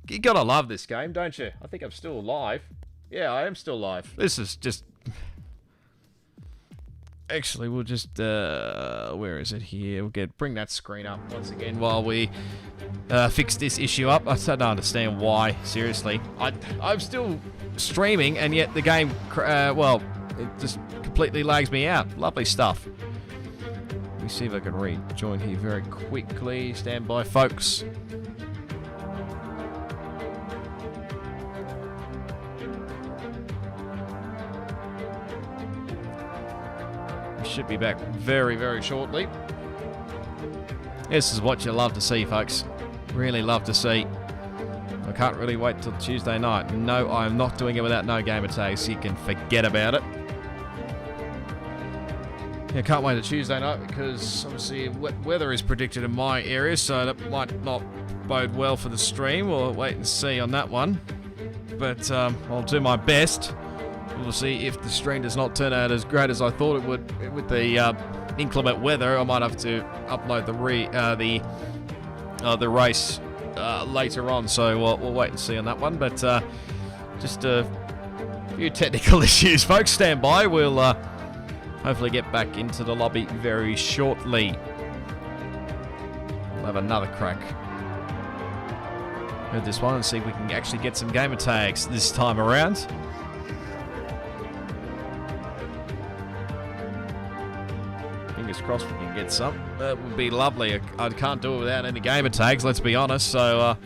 You gotta love this game, don't you? I think I'm still alive. Yeah, I am still alive. This is just... Actually, we'll just, where is it here? We'll bring that screen up once again while we fix this issue up. I don't understand why, seriously. I'm still streaming, and yet the game, well, it just completely lags me out. Lovely stuff. Let me see if I can rejoin here very quickly. Stand by, folks. Should be back very, very shortly. This is what you love to see, folks. Really love to see. I can't really wait till Tuesday night. No, I'm not doing it without no gamer tags. You can forget about it. Yeah, can't wait till Tuesday night because obviously weather is predicted in my area, so that might not bode well for the stream. We'll wait and see on that one. But I'll do my best. We'll see if the stream does not turn out as great as I thought it would with the inclement weather. I might have to upload the race later on, so we'll wait and see on that one. But just a few technical issues, folks. Stand by. We'll hopefully get back into the lobby very shortly. We'll have another crack at this one and see if we can actually get some gamer tags this time around. Fingers crossed we can get some. That would be lovely. I can't do it without any gamer tags, let's be honest. So,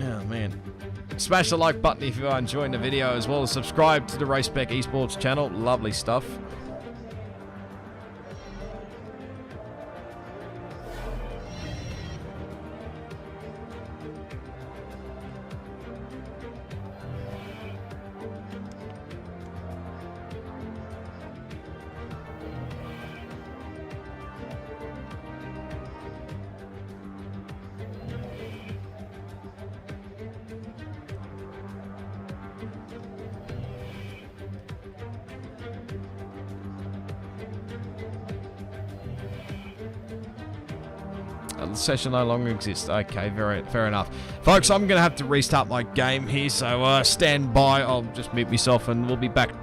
oh man. Smash the like button if you are enjoying the video, as well as subscribe to the Race Spec Esports channel. Lovely stuff. The session no longer exists. Okay, fair enough. Folks, I'm going to have to restart my game here, so stand by. I'll just mute myself and we'll be back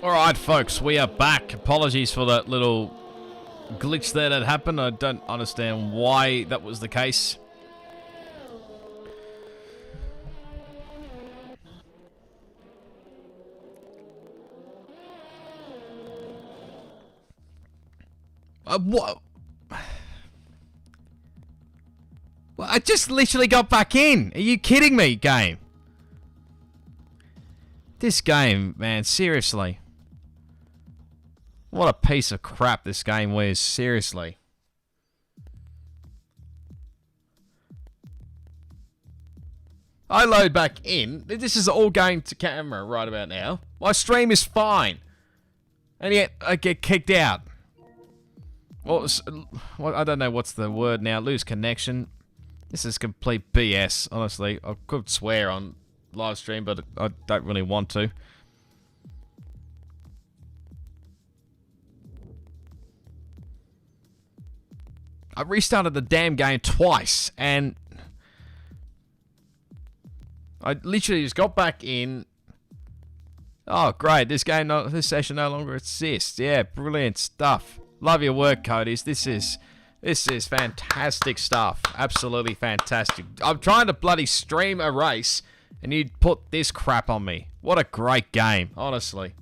Alright, folks, we are back. Apologies for that little glitch there that happened. I don't understand why that was the case. What? Well, I just literally got back in. Are you kidding me, game? This game, man, seriously. What a piece of crap this game was, seriously. I load back in. This is all going to camera right about now. My stream is fine. And yet, I get kicked out. Well, I don't know what's the word now. Lose connection. This is complete BS, honestly. I could swear on live stream, but I don't really want to. I restarted the damn game twice, and I literally just got back in. Oh, great! This session no longer exists. Yeah, brilliant stuff. Love your work, Codys. This is fantastic stuff. Absolutely fantastic. I'm trying to bloody stream a race, and you'd put this crap on me. What a great game, honestly.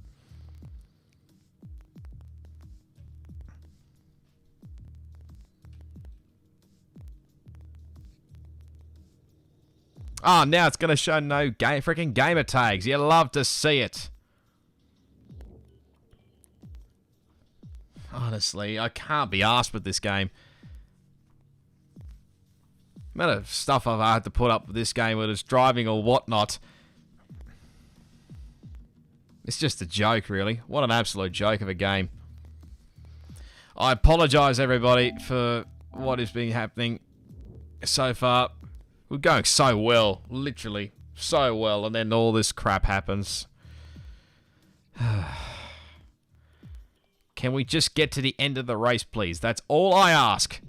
Oh, now it's going to show no freaking gamer tags. You love to see it. Honestly, I can't be arsed with this game. The amount of stuff I've had to put up with this game, whether it's driving or whatnot. It's just a joke, really. What an absolute joke of a game. I apologise, everybody, for what has been happening so far. We're going so well, literally, so well, and then all this crap happens. Can we just get to the end of the race, please? That's all I ask.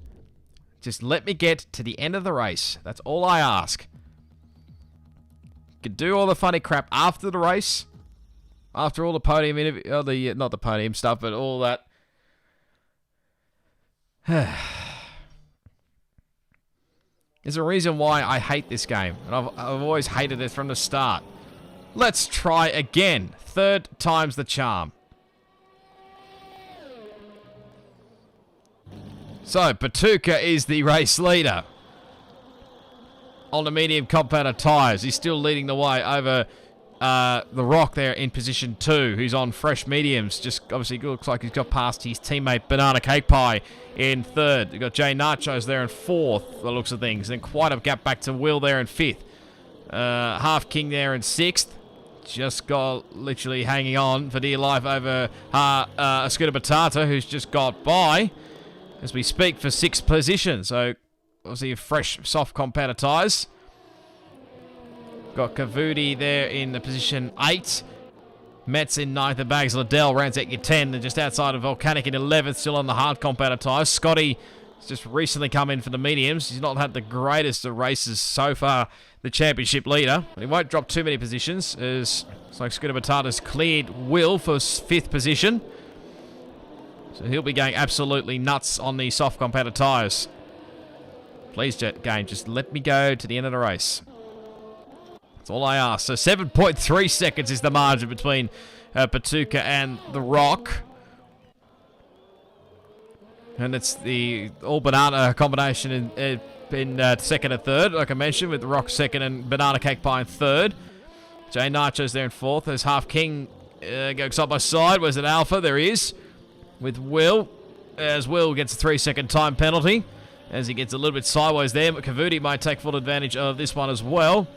Just let me get to the end of the race. That's all I ask. Could do all the funny crap after the race. After all the podium interview, not the podium stuff, but all that. There's a reason why I hate this game, and I've always hated it from the start. Let's try again. Third time's the charm. So, Batuka is the race leader. On the medium compactor tyres. He's still leading the way over the Rock there in position 2, who's on fresh mediums. Just obviously looks like he's got past his teammate Banana Cake Pie in 3rd. You've got Jay Nachos there in 4th, the looks of things. And then quite a gap back to Will there in 5th. Half King there in 6th. Just got literally hanging on for dear life over Scooter Batata, who's just got by as we speak for 6th position. So obviously fresh soft compactor tyres. Got Kavudi there in the position 8. Metz in 9th, and Bags Liddell rounds out your 10. And just outside of Volcanic in 11th, still on the hard compactor tyres. Scotty has just recently come in for the mediums. He's not had the greatest of races so far, the championship leader. But he won't drop too many positions, as it's like Scooter Batata's cleared Will for 5th position. So he'll be going absolutely nuts on the soft compactor tyres. Please, game, just let me go to the end of the race. That's all I ask. So 7.3 seconds is the margin between Batuka and The Rock. And it's the all-banana combination in 2nd and 3rd, like I mentioned, with The Rock 2nd and Banana Cake Pie in 3rd. Jay Nacho's there in 4th. There's Half King going side by side. Where's it Alpha? There he is. With Will. As Will gets a 3-second time penalty. As he gets a little bit sideways there. But Kavudi might take full advantage of this one as well.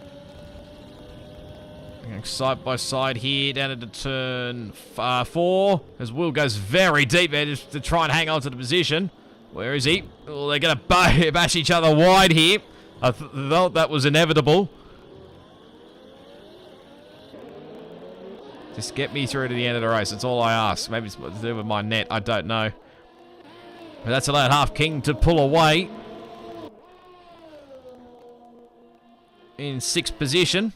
Side by side here, down into turn 4, as Will goes very deep there just to try and hang on to the position. Where is he? Oh, they're going to bash each other wide here. I thought that was inevitable. Just get me through to the end of the race. That's all I ask. Maybe it's what to do with my net. I don't know. But that's allowed Half King to pull away. In 6th position.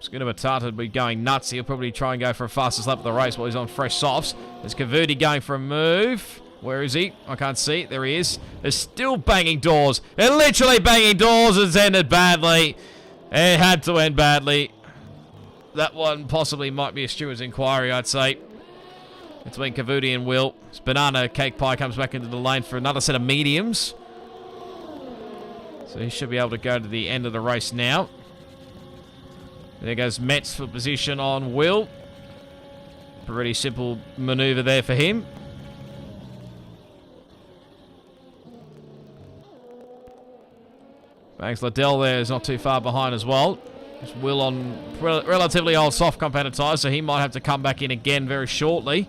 Schooner Matata will be going nuts. He'll probably try and go for a fastest lap of the race while he's on fresh softs. There's Cavuti going for a move. Where is he? I can't see. There he is. They're still banging doors. They're literally banging doors. It's ended badly. It had to end badly. That one possibly might be a steward's inquiry, I'd say. Between Cavuti and Will. This Banana Cake Pie comes back into the lane for another set of mediums. So he should be able to go to the end of the race now. There goes Metz for position on Will. Pretty simple maneuver there for him. Banks Liddell there is not too far behind as well. There's Will on relatively old soft competitor tyres, so he might have to come back in again very shortly.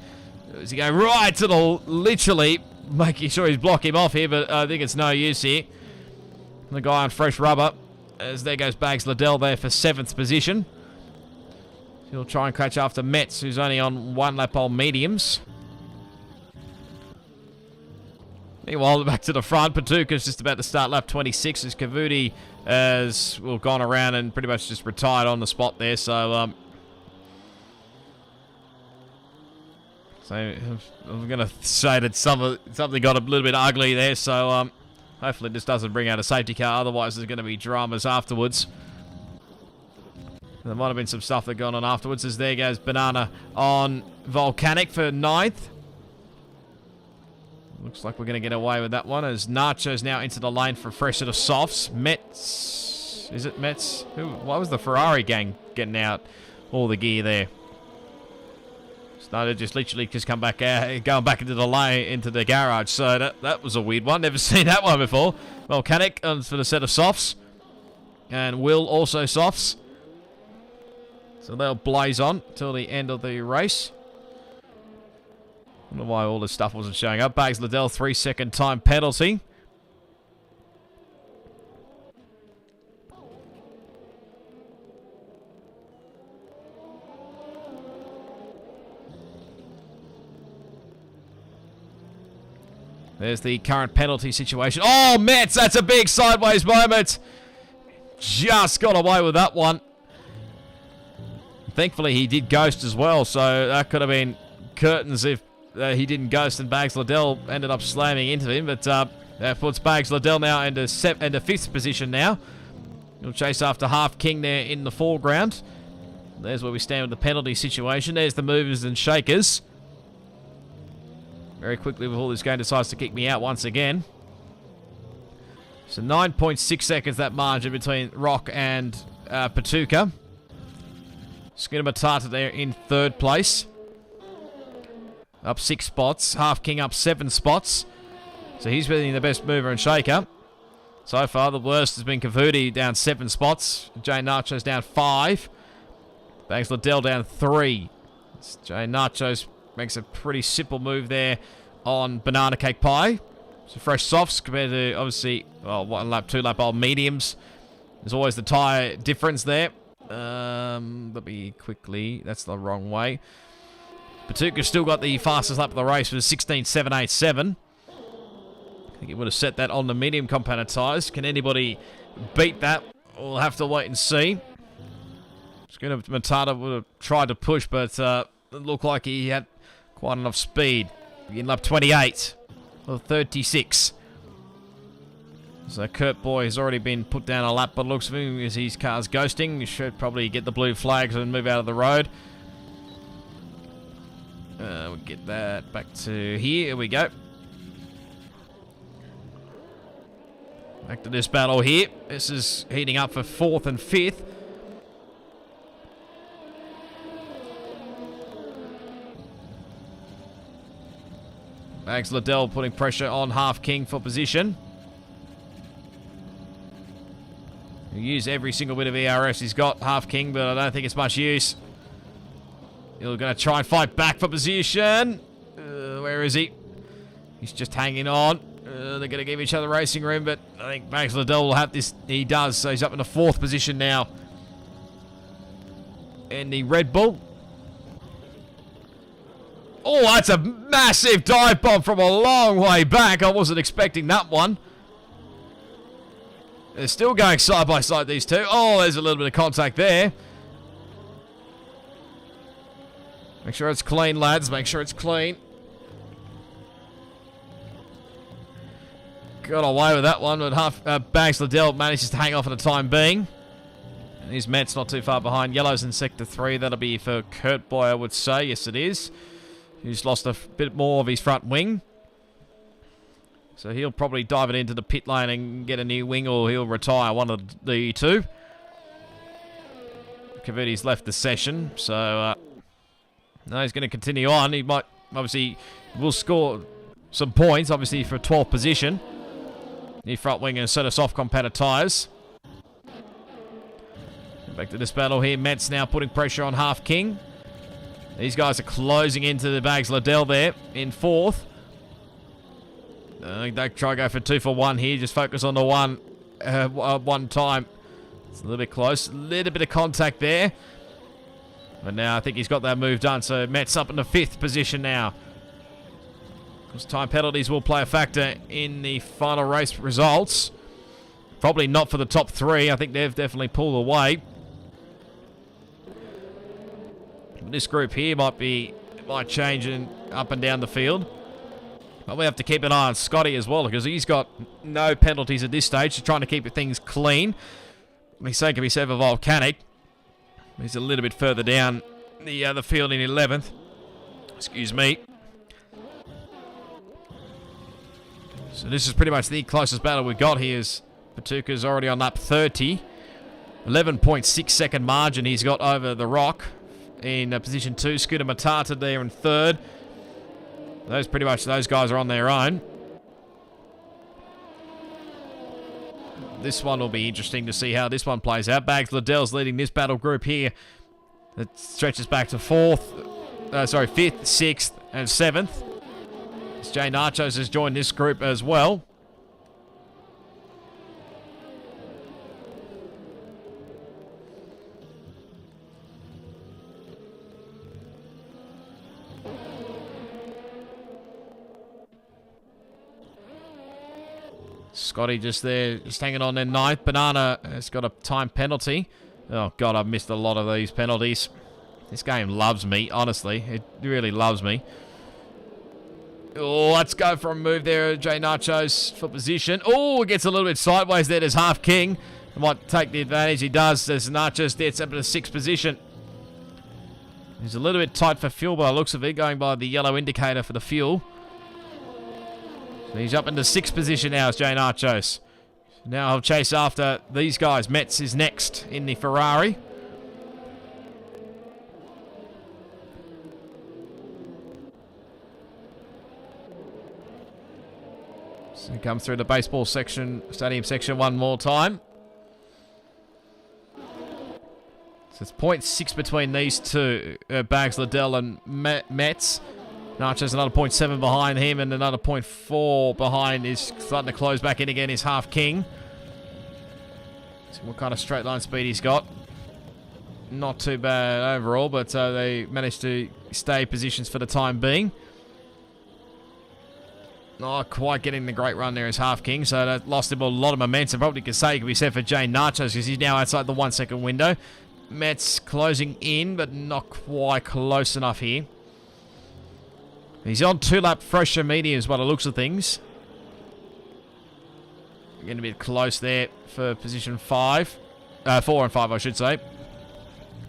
As he go right to the, literally making sure he's blocking him off here, but I think it's no use here. The guy on fresh rubber, as there goes Bags Liddell there for 7th position. He'll try and catch after Metz, who's only on 1 lap old mediums. Meanwhile, back to the front, Patuka's just about to start lap 26 as Cavuti has gone around and pretty much just retired on the spot there. So, I'm going to say that something got a little bit ugly there. So, hopefully this doesn't bring out a safety car. Otherwise, there's going to be dramas afterwards. There might have been some stuff that gone on afterwards as there goes Banana on Volcanic for 9th. Looks like we're going to get away with that one as Nacho's now into the lane for a fresh set of softs. Metz. Is it Metz? Why was the Ferrari gang getting out all the gear there? Started just literally come back out, going back into the lane, into the garage. So that was a weird one. Never seen that one before. Volcanic for the set of softs. And Will also softs. So they'll blaze on till the end of the race. I don't know why all this stuff wasn't showing up. Bags Liddell, 3-second time penalty. There's the current penalty situation. Oh, Metz, that's a big sideways moment. Just got away with that one. Thankfully, he did ghost as well, so that could have been curtains if he didn't ghost and Bags Liddell ended up slamming into him. But that puts Bags Liddell now into 5th position now. He'll chase after Half King there in the foreground. There's where we stand with the penalty situation. There's the movers and shakers. Very quickly before this game decides to kick me out once again. So 9.6 seconds that margin between Rock and Patuka. Schooner Matata there in 3rd place. Up 6 spots. Half King up 7 spots. So he's being the best mover and shaker. So far, the worst has been Cavuti down 7 spots. Jay Nacho's down 5. Banks Liddell down 3. Jay Nacho's makes a pretty simple move there on Banana Cake Pie. So fresh softs compared to, obviously, well, 1 lap, 2 lap old mediums. There's always the tyre difference there. Let me quickly, that's the wrong way. Patuka's still got the fastest lap of the race with 16.787. I think he would have set that on the medium compounded tyres. Can anybody beat that? We'll have to wait and see. Schooner Matata would have tried to push, but it looked like he had quite enough speed. In lap 28 or 36. So Kurt Boy has already been put down a lap, but looks of him as his car's ghosting. He should probably get the blue flags and move out of the road. We'll get that back to here. Here we go. Back to this battle here. This is heating up for 4th and 5th. Bags Liddell putting pressure on Half King for position. He'll use every single bit of ERS he's got, Half King, but I don't think it's much use. He's going to try and fight back for position. Where is he? He's just hanging on. They're going to give each other racing room, but I think Bags Liddell will have this. He does, so he's up in the 4th position now. And the Red Bull. Oh, that's a massive dive bomb from a long way back. I wasn't expecting that one. They're still going side by side, these two. Oh, there's a little bit of contact there. Make sure it's clean, lads. Make sure it's clean. Got away with that one, but Bags Liddell manages to hang off for the time being. And his Met's not too far behind. Yellow's in Sector 3. That'll be for Kurt Boy, I would say. Yes, it is. He's lost a bit more of his front wing. So he'll probably dive it into the pit lane and get a new wing, or he'll retire one of the two. Cavitti's left the session, so no, he's going to continue on. He might, obviously, will score some points, obviously, for 12th position. New front wing and a set of soft compactor tyres. Back to this battle here. Met's now putting pressure on Half King. These guys are closing into the Bags Liddell there in 4th. They try to go for 2 for 1 here. Just focus on the one time. It's a little bit close. A little bit of contact there. But now I think he's got that move done. So Met's up in the 5th position now. Because time penalties will play a factor in the final race results. Probably not for the top 3. I think they've definitely pulled away. This group here might change up and down the field. But we have to keep an eye on Scotty as well, because he's got no penalties at this stage. He's trying to keep things clean. The same can be said for Volcanic. He's a little bit further down the field in 11th. Excuse me. So this is pretty much the closest battle we've got here. Patuka's already on lap 30. 11.6 second margin he's got over the Rock in position 2. Scooter Matata there in 3rd. Those guys are on their own. This one will be interesting to see how this one plays out. Bags Liddell's leading this battle group here. That stretches back to 5th, 6th, and 7th. As Jay Nachos has joined this group as well. Scotty just there, just hanging on in 9th. Banana has got a time penalty. Oh, God, I've missed a lot of these penalties. This game loves me, honestly. It really loves me. Oh, let's go for a move there. Jay Nachos for position. Oh, it gets a little bit sideways there. There's Half King. Might take the advantage. He does. There's Nachos there. It's up to the 6th position. He's a little bit tight for fuel by the looks of it, going by the yellow indicator for the fuel. So he's up into 6th position now as Jay Nachos. Now he'll chase after these guys. Metz is next in the Ferrari. So he comes through the baseball section, stadium section one more time. So it's 0.6 between these two, Bags Liddell and Metz. Nacho's another 0.7 behind him, and another 0.4 behind is starting to close back in again is Half King. See what kind of straight line speed he's got. Not too bad overall, but they managed to stay positions for the time being. Not quite getting the great run there as Half King, so that lost him a lot of momentum. Probably could say it could be said for Jay Nachos, because he's now outside the 1 second window. Metz closing in, but not quite close enough here. He's on 2-lap fresher mediums by the looks of things. Getting a bit close there for position 5. 4 and 5, I should say.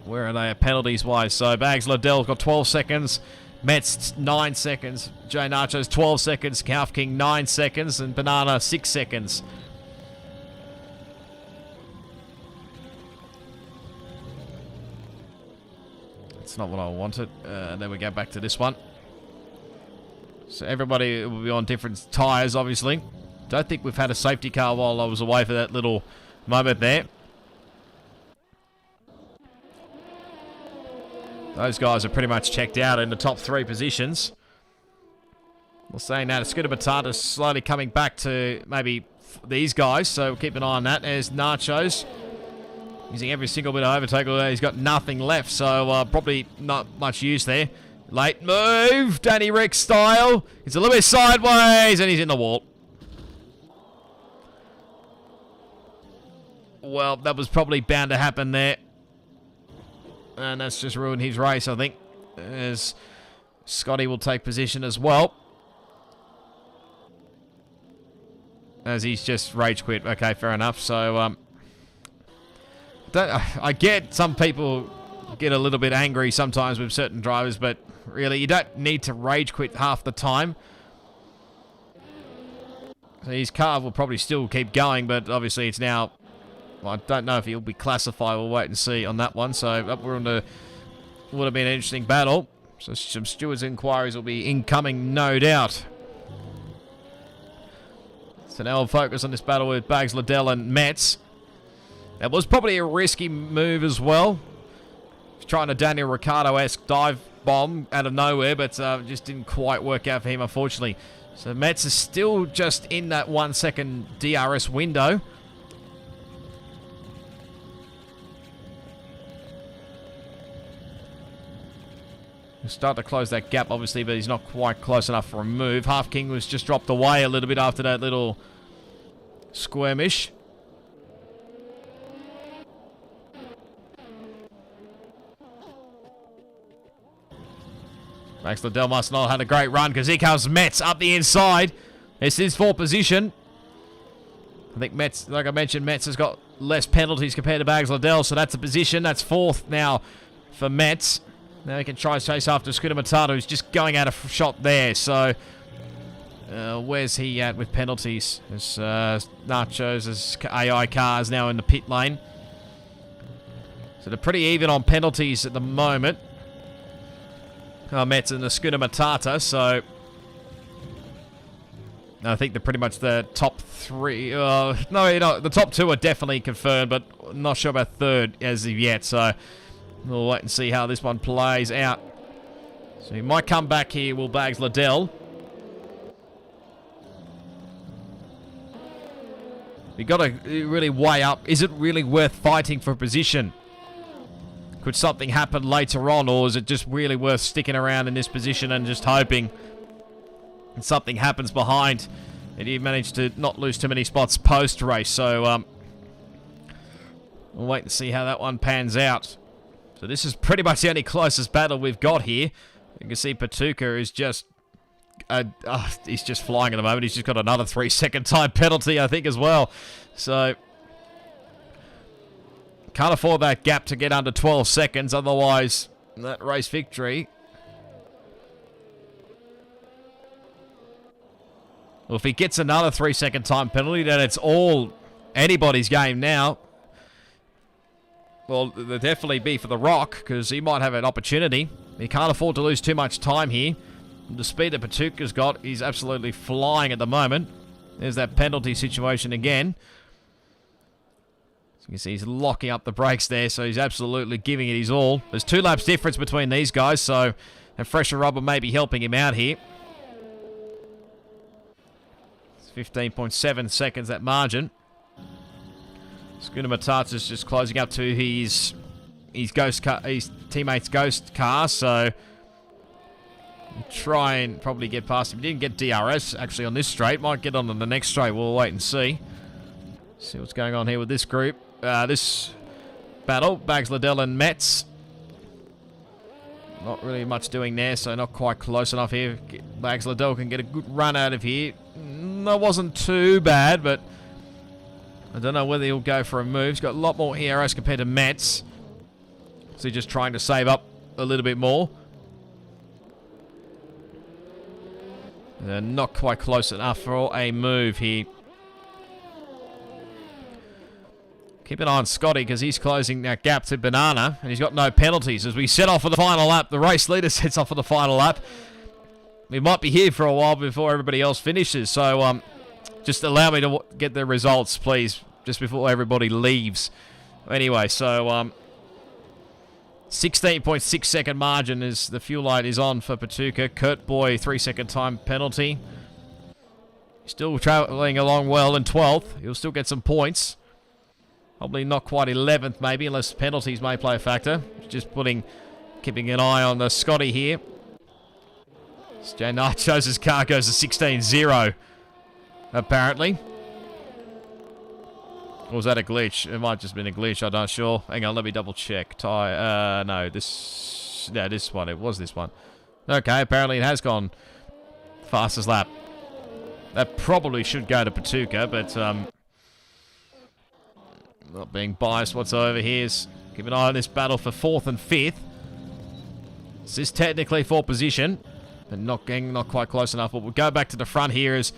Where are they penalties wise? So Bags Liddell's got 12 seconds. Metz 9 seconds. Jay Nachos 12 seconds. Half King 9 seconds. And Banana 6 seconds. That's not what I wanted. Then we go back to this one. So everybody will be on different tyres, obviously. Don't think we've had a safety car while I was away for that little moment there. Those guys are pretty much checked out in the top 3 positions. Well, saying that, Scooter Batata's slowly coming back to maybe these guys, so keep an eye on that. There's Nachos. Using every single bit of overtake, although he's got nothing left, so probably not much use there. Late move, Danny Rick style. It's a little bit sideways, and he's in the wall. Well, that was probably bound to happen there. And that's just ruined his race, I think. as Scotty will take position as well. As he's just rage quit. Okay, fair enough. So, I get some people get a little bit angry sometimes with certain drivers, but really, you don't need to rage quit half the time. So his car will probably still keep going, but obviously it's now... Well, I don't know if he'll be classified. We'll wait and see on that one. So up we're on the... Would have been an interesting battle. So some stewards' inquiries will be incoming, no doubt. So now we'll focus on this battle with Bags, Liddell and Metz. That was probably a risky move as well. He's trying a Daniel Ricciardo-esque dive bomb out of nowhere, but just didn't quite work out for him, unfortunately. So Metz is still just in that 1 second DRS window. He'll start to close that gap, obviously, but he's not quite close enough for a move. Half King was just dropped away a little bit after that little skirmish. Max Liddell must not have had a great run because here comes Metz up the inside. This is for position. I think Metz, like I mentioned, Metz has got less penalties compared to Bags Liddell, so that's a position. That's fourth now for Metz. Now he can try to chase after Scooter Matata, who's just going out of shot there. So, where's he at with penalties? There's Nachos, his AI car is now in the pit lane. So they're pretty even on penalties at the moment. Metz and the Scooter Matata, so... I think they're pretty much the top three. No, you know, the top two are definitely confirmed, but not sure about third as of yet, so... We'll wait and see how this one plays out. So he might come back here, will Bags Liddell. You got to really weigh up, is it really worth fighting for position? Could something happen later on, or is it just really worth sticking around in this position and just hoping something happens behind? And you managed to not lose too many spots post-race, so we'll wait and see how that one pans out. So this is pretty much the only closest battle we've got here. You can see Patuka is just... he's just flying at the moment. He's just got another 3-second time penalty, I think, as well. So... Can't afford that gap to get under 12 seconds. Otherwise, that race victory... Well, if he gets another 3-second time penalty, then it's all anybody's game now. Well, there'll definitely be for The Rock, because he might have an opportunity. He can't afford to lose too much time here. The speed that Patuka's got, he's absolutely flying at the moment. There's that penalty situation again. So you can see he's locking up the brakes there, so he's absolutely giving it his all. There's 2 laps difference between these guys, so a fresher rubber may be helping him out here. It's 15.7 seconds, that margin. Scooter Matata's just closing up to his ghost car, his teammate's ghost car, so try and probably get past him. He didn't get DRS actually on this straight. Might get on the next straight. We'll wait and see. See what's going on here with this group. This battle, Bags Liddell and Metz. Not really much doing there, so not quite close enough here. Bags Liddell can get a good run out of here. That wasn't too bad, but I don't know whether he'll go for a move. He's got a lot more ERS compared to Metz. So he's just trying to save up a little bit more. Not quite close enough for a move here. Keep an eye on Scotty because he's closing that gap to Banana. And he's got no penalties. As we set off for the final lap, the race leader sets off for the final lap. We might be here for a while before everybody else finishes. So, just allow me to get the results, please, just before everybody leaves. Anyway, so 16.6 second margin is the fuel light is on for Patuka. Kurt Boy, 3-second time penalty. Still traveling along well in 12th. He'll still get some points. Probably not quite 11th, maybe, unless penalties may play a factor. Just keeping an eye on the Scotty here. Jay Nachos' car goes to 16-0. Apparently. Or was that a glitch? It might have just been a glitch, I'm not sure. Hang on, let me double check. No, this Yeah, this one. It was this one. Okay, apparently it has gone fastest lap. That probably should go to Patuka, but not being biased whatsoever here. Keep an eye on this battle for 4th and 5th. This is technically for position, but not quite close enough. But we'll go back to the front here as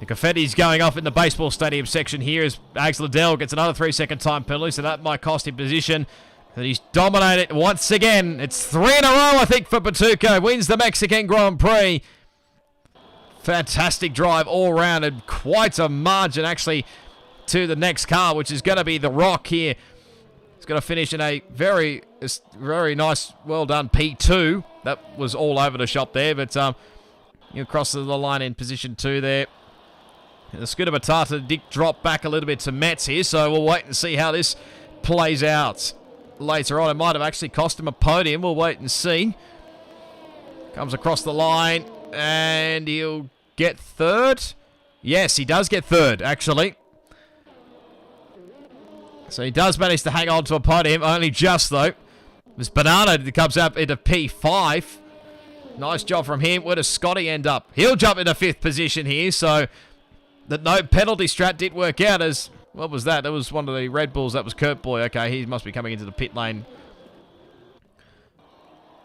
the confetti's going off in the baseball stadium section here as Ags Liddell gets another 3-second time penalty, so that might cost him position. But he's dominated once again. It's 3 in a row, I think, for Patuca. Wins the Mexican Grand Prix. Fantastic drive all round and quite a margin, actually, to the next car, which is going to be the Rock here. It's going to finish in a very nice, well done P2. That was all over the shop there, but you cross the line in position 2 there. And the Scooter Matata did drop back a little bit to Metz here, so we'll wait and see how this plays out later on. It might have actually cost him a podium. We'll wait and see. Comes across the line, and he'll get 3rd. Yes, he does get 3rd, actually. So he does manage to hang on to a podium, only just though. This Banana comes up into P5. Nice job from him. Where does Scotty end up? He'll jump into 5th position here, so the no penalty strat did work out as... What was that? That was one of the Red Bulls. That was Kurt Boy. Okay, he must be coming into the pit lane.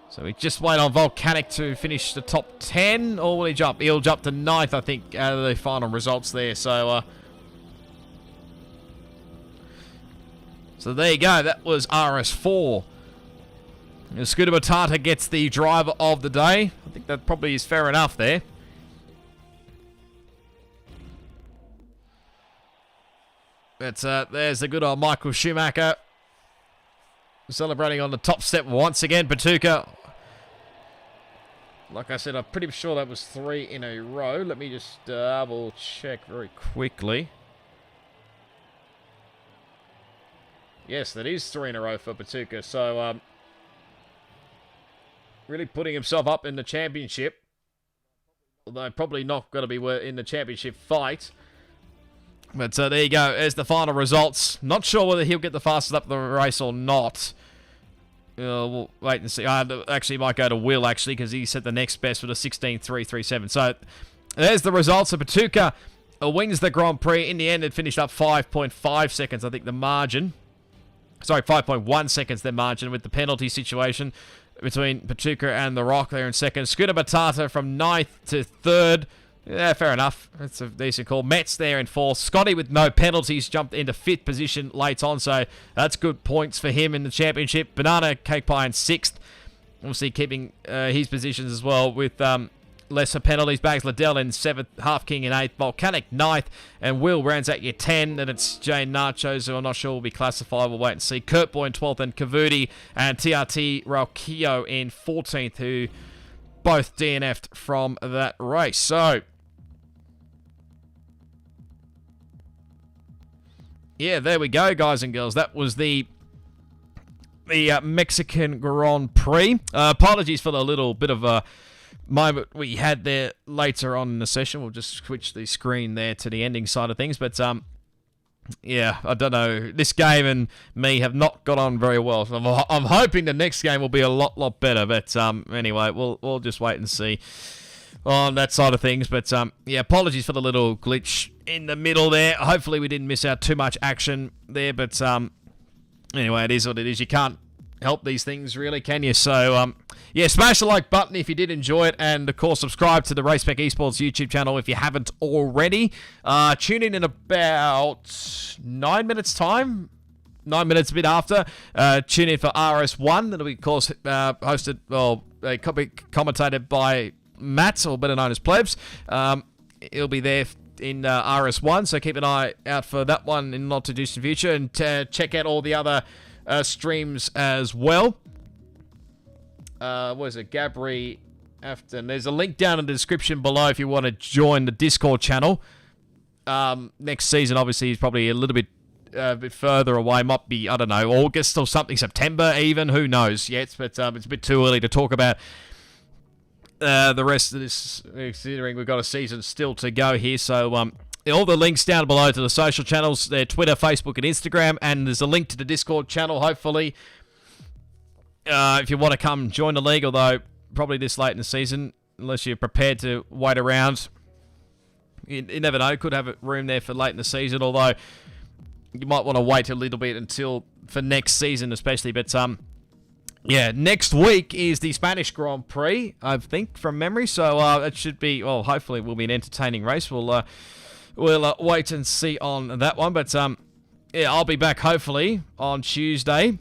So we just wait on Volcanic to finish the top 10, or will he jump? He'll jump to 9th, I think, out of the final results there. So there you go. That was RS4. And Scooter Matata gets the driver of the day. I think that probably is fair enough there. But there's the good old Michael Schumacher celebrating on the top step once again. Patuca, like I said, I'm pretty sure that was 3 in a row. Let me just double check very quickly. Yes, that is 3 in a row for Patuca. So, really putting himself up in the championship. Although probably not going to be in the championship fight. But there you go. There's the final results. Not sure whether he'll get the fastest up the race or not. We'll wait and see. Actually, might go to Will, actually, because he set the next best with a 16.337. So, there's the results. So, Patuca wins the Grand Prix. In the end, it finished up 5.5 seconds, I think, the margin. Sorry, 5.1 seconds, their margin, with the penalty situation between Patuca and the Rock there in second. Scooter Matata from 9th to 3rd. Yeah, fair enough. That's a decent call. Metz there in 4th. Scotty with no penalties jumped into 5th position late on, so that's good points for him in the championship. Banana Cake Pie in 6th. Obviously keeping his positions as well with lesser penalties. Bags Liddell in 7th. Half King in 8th. Volcanic 9th. And Will rounds out your 10. And it's Jane Nachos, who I'm not sure will be classified. We'll wait and see. Kurt Boy in 12th. And Kavudi and TRT Ralkio in 14th, who both DNF'd from that race. So, yeah, there we go, guys and girls. That was the Mexican Grand Prix. Apologies for the little bit of a moment we had there later on in the session. We'll just switch the screen there to the ending side of things. But, yeah, I don't know. This game and me have not got on very well. So I'm hoping the next game will be a lot better. But, anyway, we'll just wait and see on that side of things. But, yeah, apologies for the little glitch in the middle there. Hopefully we didn't miss out too much action there. But, anyway, it is what it is. You can't help these things, really, can you? So, yeah, smash the like button if you did enjoy it. And, of course, subscribe to the Race Spec Esports YouTube channel if you haven't already. Tune in about 9 minutes' time. 9 minutes a bit after. Tune in for RS1. That'll be, of course, hosted, well, commentated by Matt, or better known as Plebs. He'll be there in RS1, so keep an eye out for that one in the not too distant future, and check out all the other streams as well. What is it? Gabri Afton. There's a link down in the description below if you want to join the Discord channel. Next season, obviously, is probably a little bit further away. Might be, I don't know, August or something, September even. Who knows yet? But it's a bit too early to talk about the rest of this, considering we've got a season still to go here. So all the links down below to the social channels, their Twitter, Facebook, and Instagram, and there's a link to the Discord channel, hopefully. if you want to come join the league, although probably this late in the season, unless you're prepared to wait around. You never know, could have a room there for late in the season, although you might want to wait a little bit until for next season especially. But yeah, next week is the Spanish Grand Prix, I think, from memory. So it should be, well, hopefully it will be an entertaining race. We'll wait and see on that one. But yeah, I'll be back hopefully on Tuesday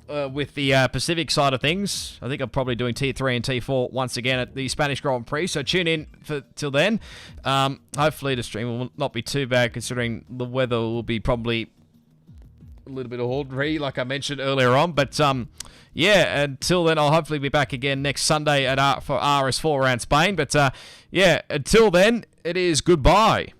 with the Pacific side of things. I think I'm probably doing T3 and T4 once again at the Spanish Grand Prix. So tune in till then. Hopefully the stream will not be too bad, considering the weather will be probably a little bit ordinary, like I mentioned earlier on. But yeah, until then, I'll hopefully be back again next Sunday for RS4 around Spain. But yeah, until then, it is goodbye.